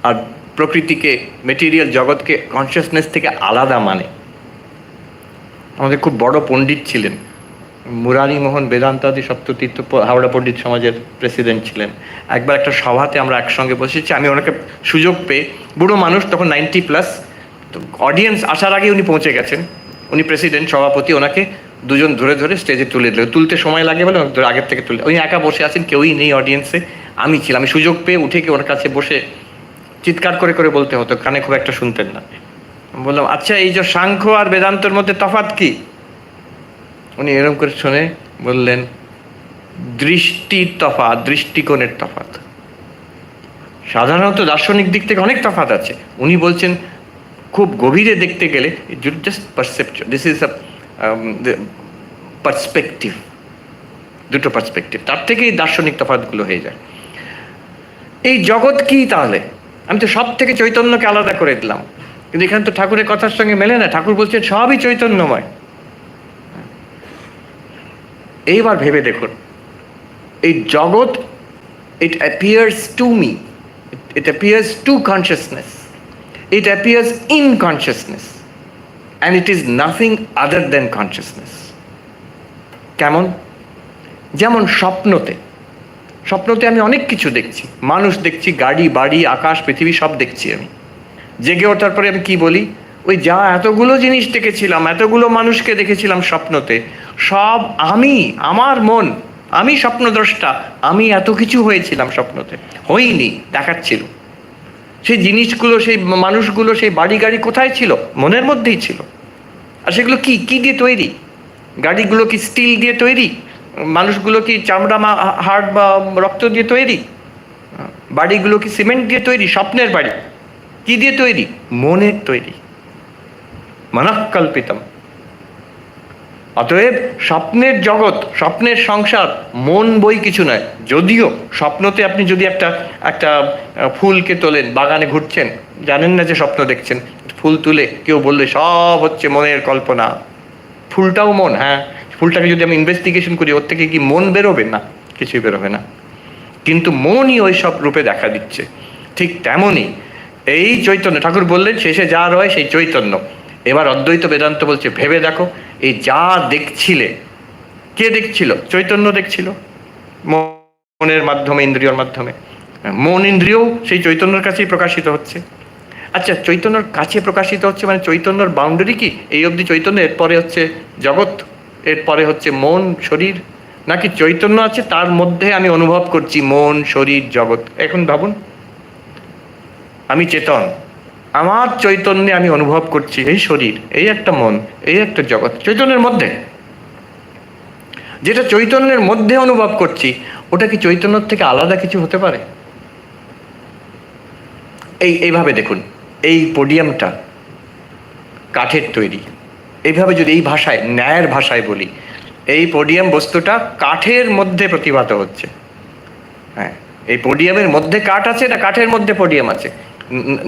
আর প্রকৃতিকে, মেটেরিয়াল জগৎকে কনসিয়াসনেস থেকে আলাদা মানে। আমাদের খুব বড় পণ্ডিত ছিলেন মুরারি মোহন বেদান্তাদি সপ্ততীর্থ, হাওড়া পণ্ডিত সমাজের প্রেসিডেন্ট ছিলেন। একবার একটা সভাতে আমরা একসঙ্গে বসেছি, আমি ওনাকে সুযোগ পেয়ে, বুড়ো মানুষ তখন 90+, তো অডিয়েন্স আসার আগে উনি পৌঁছে গেছেন, উনি প্রেসিডেন্ট, সভাপতি, ওনাকে দুজন ধরে ধরে স্টেজে তুলে দিল। তুলতে সময় লাগে বলে আগের থেকে তুলে, উনি একা বসে আছেন, কেউই নেই অডিয়েন্সে, আমি ছিলাম। আমি সুযোগ পেয়ে উঠে গিয়ে ওনার কাছে বসে চিৎকার করে করে বলতে হতো, কানে খুব একটা শুনতেন না। বললাম, আচ্ছা এই যে সাংখ্য আর বেদান্তর মধ্যে তফাৎ কি? উনি এরকম করে শুনে বললেন, দৃষ্টির তফাৎ, দৃষ্টিকোণের তফাৎ। সাধারণত দার্শনিক দিক থেকে অনেক তফাৎ আছে, উনি বলছেন খুব গভীরে দেখতে গেলে just perception, this is a perspective, দুটো পার্সপেক্টিভ, তার থেকেই দার্শনিক তফাৎগুলো হয়ে যায়। এই জগৎ কি তাহলে? আমি তো সব থেকে চৈতন্যকে আলাদা করে দিলাম, কিন্তু এখানে তো ঠাকুরের কথার সঙ্গে মেলে না। ঠাকুর বলছেন সবই চৈতন্যময়। এইবার ভেবে দেখুন, এই জগৎ, it appears to me, it appears to consciousness, it appears in consciousness, and it is nothing other than consciousness. কেমন? যেমন স্বপ্নতে আমি অনেক কিছু দেখছি, মানুষ দেখছি, গাড়ি বাড়ি আকাশ পৃথিবী সব দেখছি। আমি জেগে ওঠার পরে আমি কি বলি? ওই যা এতগুলো জিনিস দেখেছিলাম, এতগুলো মানুষকে দেখেছিলাম স্বপ্নতে, সব আমি, আমার মন, আমি স্বপ্নদ্রষ্টা, আমি এত কিছু হয়েছিলাম স্বপ্নতে, হইনি, দেখাচ্ছিল। সেই জিনিসগুলো, সেই মানুষগুলো, সেই বাড়ি গাড়ি কোথায় ছিল? মনের মধ্যেই ছিল। আর সেগুলো কি দিয়ে তৈরি? গাড়িগুলো কি স্টিল দিয়ে তৈরি? মানুষগুলো কি চামড়া, হাড় বা রক্ত দিয়ে তৈরি? বাড়িগুলো কি সিমেন্ট দিয়ে তৈরি? স্বপ্নের বাড়ি কি দিয়ে তৈরি? মনের তৈরি, মনঃকল্পিতম। অতএব স্বপ্নের জগৎ, স্বপ্নের সংসার মন বই কিছু নয়। যদিও স্বপ্নতে আপনি যদি একটা একটা ফুলকে তোলেন, বাগানে ঘুরছেন, জানেন না যে স্বপ্ন দেখছেন, ফুল তুলে কেউ বললে সব হচ্ছে মনের কল্পনা, ফুলটাও মন, হ্যাঁ, ফুলটাকে যদি আমি ইনভেস্টিগেশন করি ওর থেকে কি মন বেরোবে? না, কিছুই বেরোবে না, কিন্তু মনই ওই সব রূপে দেখা দিচ্ছে। ঠিক তেমনই এই চৈতন্য, ঠাকুর বললেন শেষে যা রয় সেই চৈতন্য। এবার অদ্বৈত বেদান্ত বলছে ভেবে দেখো, এই যা দেখছিলে, কে দেখছিল? চৈতন্য দেখছিল মনের মাধ্যমে, ইন্দ্রিয়র মাধ্যমে। মন ইন্দ্রিয়ও সেই চৈতন্যের কাছেই প্রকাশিত হচ্ছে। আচ্ছা, চৈতন্যর কাছে প্রকাশিত হচ্ছে মানে চৈতন্যর বাউন্ডারি কি? এই অবধি চৈতন্য, এরপরে হচ্ছে জগৎ, এরপরে হচ্ছে মন শরীর, নাকি চৈতন্য আছে তার মধ্যে আমি অনুভব করছি মন শরীর জগৎ? এখন ভাবুন, আমি চেতন, আমার চৈতন্যে আমি অনুভব করছি এই শরীর, এই একটা মন, এই একটা জগৎ চৈতন্যের মধ্যে। যেটা চৈতন্যের মধ্যে অনুভব করছি ওটা কি চৈতন্যর থেকে আলাদা কিছু হতে পারে? এইভাবে দেখুন, এই পোডিয়ামটা কাঠের তৈরি। এইভাবে যদি এই ভাষায়, ন্যায়ের ভাষায় বলি, এই পোডিয়াম বস্তুটা কাঠের মধ্যে প্রতিভাত হচ্ছে। হ্যাঁ, এই পোডিয়ামের মধ্যে কাঠ আছে না কাঠের মধ্যে পোডিয়াম আছে?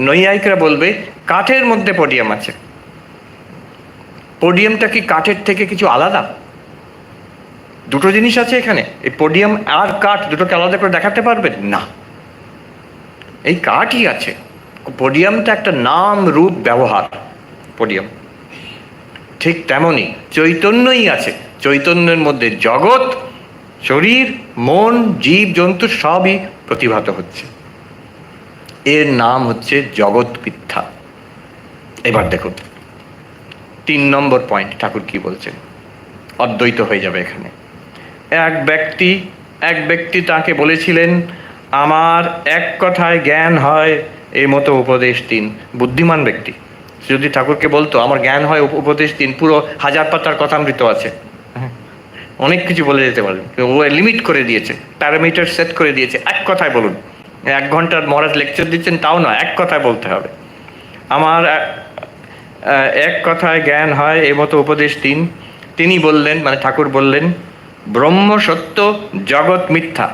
নৈয়ায়িকরা বলবে কাঠের মধ্যে পোডিয়াম আছে। পোডিয়ামটা কি কাঠের থেকে কিছু আলাদা? দুটো জিনিস আছে এখানে। এই পোডিয়াম আর কাঠ দুটোকে আলাদা করে দেখাতে পারবেন না, এই কাঠই আছে। পোডিয়ামটা একটা নাম রূপ ব্যবহার, পোডিয়াম। ঠিক তেমনই চৈতন্যই আছে, চৈতন্যের মধ্যে জগৎ, শরীর, মন, জীব জন্তু সবই প্রতিভাত হচ্ছে। এর নাম হচ্ছে জগৎ মিথ্যা। এবার দেখুন 3 নম্বর পয়েন্ট, ঠাকুর কি বলছেন, অদ্বৈত হয়ে যাবে এখানে। এক ব্যক্তি তাকে বলেছিলেন, আমার এক কথায় জ্ঞান হয় এই মতো উপদেশ দিন। বুদ্ধিমান ব্যক্তি যদি ঠাকুরকে বলতো আমার জ্ঞান হয় উপদেশ দিন, পুরো 1000 পাতার কথামৃত আছে, অনেক কিছু বলে যেতে পারেন, ও লিমিট করে দিয়েছে, প্যারামিটার সেট করে দিয়েছে, এক কথায় বলুন। 1 ঘন্টার মহারাজ লেকচার দিচ্ছেন, তাও না, এক কথায় বলতে হবে। আমার এক কথায় জ্ঞান হয় এই মতো উপদেশ দিন। তিনি বললেন, মানে ঠাকুর বললেন, ব্রহ্ম সত্য, জগৎ মিথ্যা,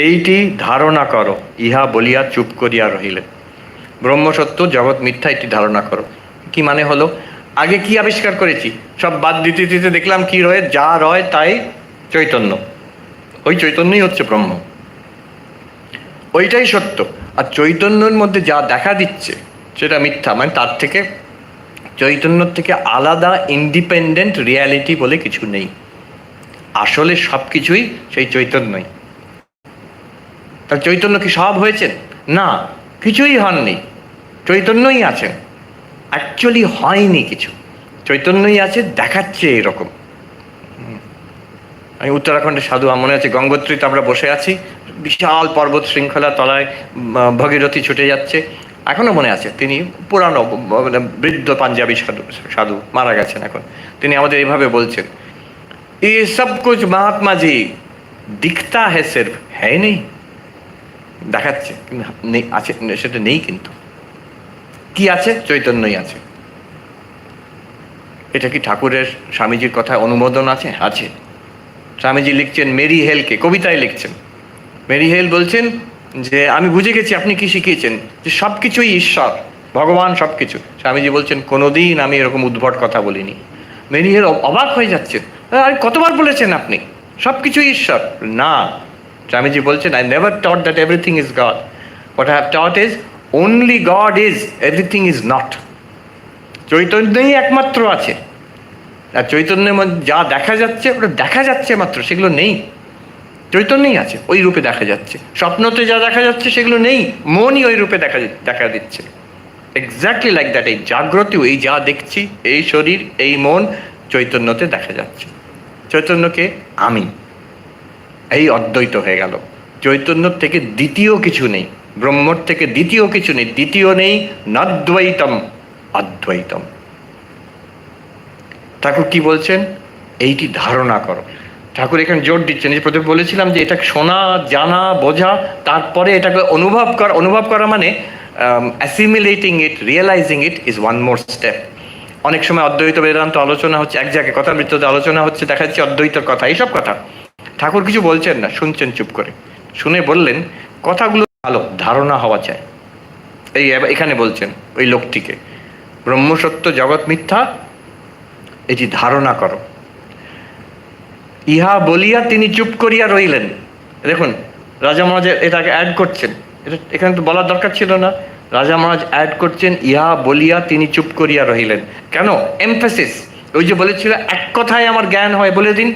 এইটি ধারণা করো। ইহা বলিয়া চুপ করিয়া রহিলেন। ব্রহ্ম সত্য, জগৎ মিথ্যা, এটি ধারণা করো। কি মানে হলো? আগে কি আবিষ্কার করেছি? সব বাদ দিতে দিতে দেখলাম কি রয়ে, যা রয় তাই চৈতন্য। ওই চৈতন্যই হচ্ছে ব্রহ্ম, ওইটাই সত্য। আর চৈতন্যের মধ্যে যা দেখা দিচ্ছে সেটা মিথ্যা, মানে তার থেকে, চৈতন্যর থেকে আলাদা ইন্ডিপেন্ডেন্ট রিয়ালিটি বলে কিছু নেই। আসলে সব কিছুই সেই চৈতন্যই। তার চৈতন্য কি সব হয়েছেন? না, কিছুই হননি, চৈতন্যই আছেন। অ্যাকচুয়ালি হয়নি কিছু, চৈতন্যই আছে, দেখাচ্ছে এরকম। আমি উত্তরাখণ্ডের সাধু, মনে আছে গঙ্গোত্রীতে আমরা বসে আছি, বিশাল পর্বত শৃঙ্খলা তলায় ভগীরথী ছুটে যাচ্ছে, এখনো মনে আছে। তিনি পুরানো বৃদ্ধ পাঞ্জাবি সাধু, মারা গেছেন এখন। তিনি আমাদের এইভাবে বলছেন, এ সব কুছ মহাত্মা জি দিখতা হ্যায় সির্ফ, হ্যায় নেই। দেখাচ্ছে কিন্তু আছে, সেটা নেই। কিন্তু কি আছে? চৈতন্যই আছে। এটা কি ঠাকুরের, স্বামীজির কথায় অনুমোদন আছে? আছে। স্বামীজি লিখছেন মেরি হেলকে, কবিতায় লিখছেন। মেরি হেল বলছেন যে আমি বুঝে গেছি আপনি কি শিখিয়েছেন, যে সব কিছুই ঈশ্বর, ভগবান সব কিছু। স্বামীজি বলছেন কোনোদিন আমি এরকম উদ্ভট কথা বলিনি। মেরি হেল অবাক হয়ে যাচ্ছেন, আরে কতবার বলেছেন আপনি সব কিছুই ঈশ্বর? না, স্বামীজি বলছেন, I never taught that everything is God. What I have taught is only God is, everything is not. চৈতন্যই একমাত্র আছে, আর চৈতন্যের মধ্যে যা দেখা যাচ্ছে ওটা দেখা যাচ্ছে মাত্র, সেগুলো নেই। চৈতন্যই আছে, ওই রূপে দেখা যাচ্ছে। স্বপ্নতে যা দেখা যাচ্ছে সেগুলো নেই, মনই ওই রূপে দেখা দিচ্ছে। এক্স্যাক্টলি লাইক দ্যাট, এই জাগ্রতেও এই যা দেখছি, এই শরীর, এই মন, চৈতন্যতে দেখা যাচ্ছে। চৈতন্যকে আমি, এই অদ্বৈত হয়ে গেল। চৈতন্যর থেকে দ্বিতীয় কিছু নেই, ব্রহ্মর থেকে দ্বিতীয় কিছু নেই, দ্বিতীয় নেই, নদ্বৈতম, অদ্বৈতম। ঠাকুর কি বলছেন? এইটি ধারণা করো। ঠাকুর এখানে জোর দিচ্ছেন, যে প্রথমে বলেছিলাম যে এটা শোনা, জানা, বোঝা, তারপরে এটাকে অনুভব করা মানে assimilating it, realising it is one more step. অনেক সময় অদ্বৈত বেদান্ত আলোচনা হচ্ছে, এক জায়গায় কথার ভিত্তিতে আলোচনা হচ্ছে, দেখা যাচ্ছে অদ্বৈতের কথা, এইসব কথা ঠাকুর কিছু বলছেন না, শুনছেন চুপ করে। শুনে বললেন কথাগুলো ভালো, ধারণা হওয়া চাই। এই এখানে বলছেন ওই লোকটিকে, ব্রহ্মসত্য জগৎ মিথ্যা, এটি ধারণা করো। ইহা বলিয়া তিনি চুপ করিয়া রইলেন। দেখুন রাজা মহারাজ এটাকে অ্যাড করছেন, এটা এখানে তো বলার দরকার ছিল না। রাজা মহারাজ অ্যাড করছেন ইহা বলিয়া তিনি চুপ করিয়া রহিলেন। কেন? এমফেসিস। ওই যে বলেছিল এক কথায় আমার জ্ঞান হয়, বলে দিন,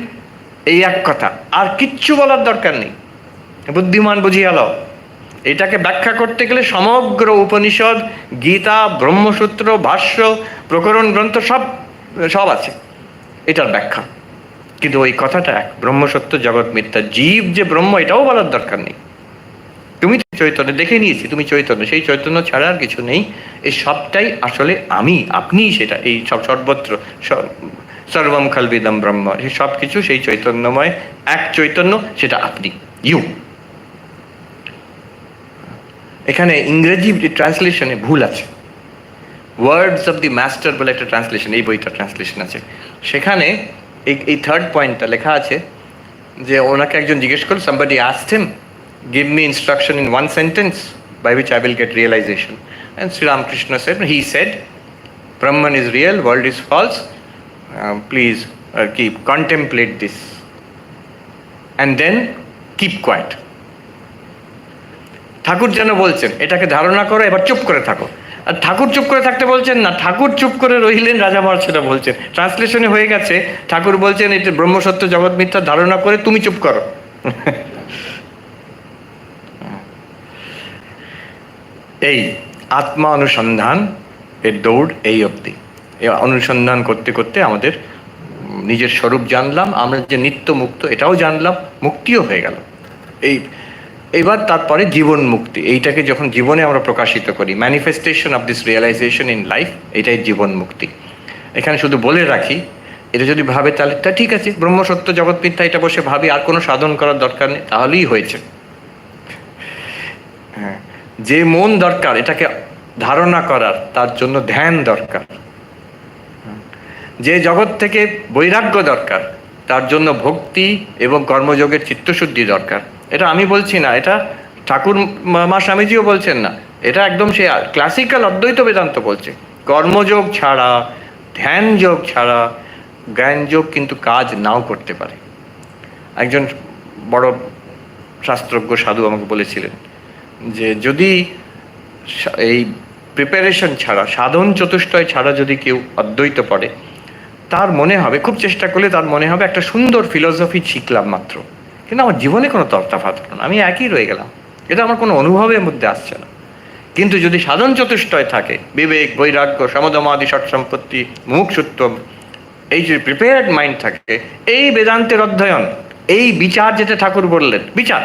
এই এক কথা, আর কিচ্ছু বলার দরকার নেই, বুদ্ধিমান বুঝিয়া লও। এটাকে ব্যাখ্যা করতে গেলে সমগ্র উপনিষদ, গীতা, ব্রহ্মসূত্র, ভাষ্য, প্রকরণ গ্রন্থ সব সব আছে এটার ব্যাখ্যা। কিন্তু ওই কথাটা এক, ব্রহ্মসত্য জগৎ মিথ্যা, জীব যে ব্রহ্ম এটাও বলার দরকার নেই। তুমি চৈতন্য, দেখে নিয়েছি তুমি চৈতন্য, সেই চৈতন্য ছাড়া আর কিছু নেই। এই সবটাই আসলে আমি, আপনিই সেটা, এই সব সর্বত্র সর্বম খালবিদম ব্রহ্ম, সেই সব কিছু সেই চৈতন্যময় এক চৈতন্য, সেটা আপনি, ইউ। এখানে ইংরেজি ট্রান্সলেশনে ভুল আছে। ওয়ার্ডস অফ দি মাস্টার বলে একটা ট্রান্সলেশন, এই বইটা ট্রান্সলেশন আছে, সেখানে এই থার্ড পয়েন্টটা লেখা আছে যে ওনাকে একজন জিজ্ঞেস করল, somebody asked him, give me instruction in one sentence by which I will get realization. And Sri Ramakrishna said, he said, Brahman is real, world is false, please contemplate this and then keep quiet. ঠাকুর যেন বলছেন এটাকে ধারণা করো, এবার চুপ করে থাকো। আর ঠাকুর চুপ করে থাকতে বলছেন না, ঠাকুর চুপ করে রইলেন, রাজা মহারাজ সেটা বলছেন। ট্রান্সলেশনে হয়ে গেছে, ঠাকুর বলছেন এটা ব্রহ্মসত্য জগৎ মিথ্যা, ধারণা করে তুমি চুপ করো। এই আত্মা অনুসন্ধান এর দৌড় এই অবধি। এই অনুসন্ধান করতে করতে আমাদের নিজের স্বরূপ জানলাম, আমরা যে নিত্য মুক্ত এটাও জানলাম, মুক্তিও হয়ে গেল। এইবার তারপরে জীবন মুক্তি, এইটাকে যখন জীবনে আমরা প্রকাশিত করি, manifestation of this realization in life, এটাই জীবন মুক্তি। এখানে শুধু বলে রাখি, এটা যদি ভাবে তাহলে তা ঠিক আছে, ব্রহ্মসত্য জগৎ মিথ্যা এটা বসে ভাবি, আর কোনো সাধন করার দরকার নেই, তাহলেই হয়েছে। হ্যাঁ, যে মন দরকার এটাকে ধারণা করার, তার জন্য ধ্যান দরকার। যে জগৎ থেকে বৈরাগ্য দরকার, তার জন্য ভক্তি এবং কর্মযোগের চিত্তশুদ্ধি দরকার। এটা আমি বলছি না, এটা ঠাকুর মা স্বামীজিও বলছেন না, এটা একদম সে ক্লাসিক্যাল অদ্বৈত বেদান্ত বলছে। কর্মযোগ ছাড়া, ধ্যান যোগ ছাড়া জ্ঞান যোগ কিন্তু কাজ নাও করতে পারে। একজন বড় শাস্ত্রজ্ঞ সাধু আমাকে বলেছিলেন যে যদি এই প্রিপারেশন ছাড়া, সাধন চতুষ্টয় ছাড়া যদি কেউ অদ্বৈত পড়ে, তার মনে হবে, খুব চেষ্টা করলে তার মনে হবে একটা সুন্দর ফিলোসফি শিখলাম মাত্র, কিন্তু আমার জীবনে কোনো তর্তাফাত হলো না, আমি একই রয়ে গেলাম, এটা আমার কোনো অনুভবের মধ্যে আসছে না। কিন্তু যদি সাধন চতুষ্টয় থাকে, বিবেক, বৈরাগ্য, সমদমাদি ষট সম্পত্তি, মুমুক্ষুত্ব, এই যে প্রিপেয়ার্ড মাইন্ড থাকে, এই বেদান্তের অধ্যয়ন, এই বিচার, যেটা ঠাকুর বললেন বিচার,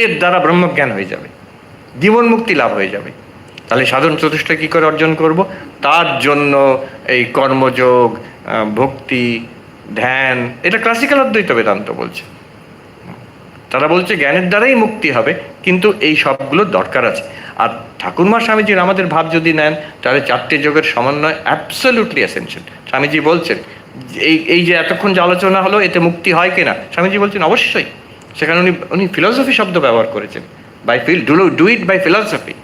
এর দ্বারা ব্রহ্মজ্ঞান হয়ে যাবে, জীবন মুক্তি লাভ হয়ে যাবে। তাহলে সাধন চতুষ্টয় কী করে অর্জন করব? তার জন্য এই কর্মযোগ, ভক্তি, ধ্যান, এটা ক্লাসিক্যাল অদ্বৈত বেদান্ত বলছে। তারা বলছে জ্ঞানের দ্বারাই মুক্তি হবে, কিন্তু এই সবগুলো দরকার আছে। আর ঠাকুরমা স্বামীজির আমাদের ভাব যদি নেন, তাহলে চারটে যোগের সমন্বয় অ্যাবসলিউটলি এসেনশিয়াল। স্বামীজি বলছেন এই যে এতক্ষণ যে আলোচনা হলো, এতে মুক্তি হয় কিনা, স্বামীজি বলছেন অবশ্যই। সেখানে উনি ফিলসফি শব্দ ব্যবহার করেছেন, ডু ইট বাই ফিলসফি।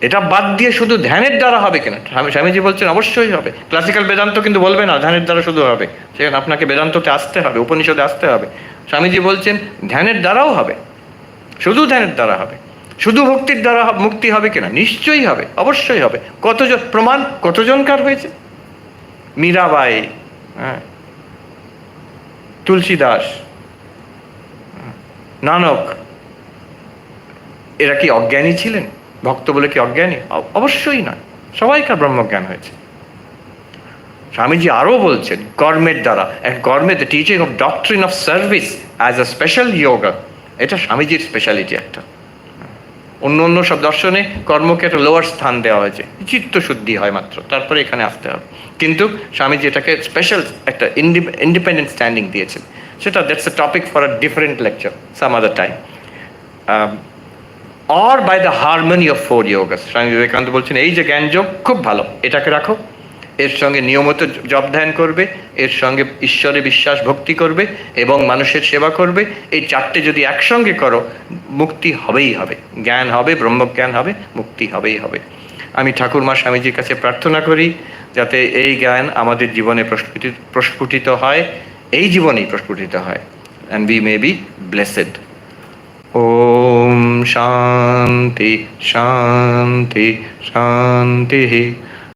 এটা বাদ দিয়ে শুধু ধ্যানের দ্বারা হবে কিনা, স্বামীজি বলছেন অবশ্যই হবে। ক্লাসিক্যাল বেদান্ত কিন্তু বলবে না ধ্যানের দ্বারা শুধু হবে, সেখানে আপনাকে বেদান্ততে আসতে হবে, উপনিষদে আসতে হবে। স্বামীজি বলছেন ধ্যানের দ্বারাও হবে, শুধু ধ্যানের দ্বারা হবে। শুধু ভক্তির দ্বারা মুক্তি হবে কিনা, নিশ্চয়ই হবে, অবশ্যই হবে। কতজন প্রমাণ, কতজনকার হয়েছে? মীরাবাই, হ্যাঁ, তুলসীদাস, নানক, এরা কি অজ্ঞানী ছিলেন? ভক্ত বলে কি অজ্ঞানী? অবশ্যই না, সবাইকার ব্রহ্মজ্ঞান হয়েছে। স্বামীজি আরও বলছেন কর্মের দ্বারা, কর্মে the teaching of doctrine of service as a special yoga, এটা স্বামীজির স্পেশালিটি একটা। অন্য অন্য সব দর্শনে কর্মকে একটা লোয়ার স্থান দেওয়া হয়েছে, চিত্তশুদ্ধি হয় মাত্র, তারপরে এখানে আসতে হবে। কিন্তু স্বামীজি এটাকে স্পেশাল একটা ইন্ডিপেন্ডেন্ট স্ট্যান্ডিং দিয়েছেন। সেটা that's a topic for a different lecture some other time. or by the harmony of four yogas. Swami Vivekananda বলছেন এই যে জ্ঞান যোগ খুব ভালো, এটাকে রাখো, এর সঙ্গে নিয়মিত জপ ধ্যান করবে, এর সঙ্গে ঈশ্বরে বিশ্বাস ভক্তি করবে এবং মানুষের সেবা করবে, এই চারটে যদি একসঙ্গে করো, মুক্তি হবেই হবে, জ্ঞান হবে, ব্রহ্মজ্ঞান হবে, মুক্তি হবেই হবে। আমি ঠাকুরমা স্বামীজির কাছে প্রার্থনা করি যাতে এই জ্ঞান আমাদের জীবনে প্রস্ফুটিত হয়, এই জীবনেই প্রস্ফুটিত হয়, and we may be blessed. Om Shanti Shanti Shanti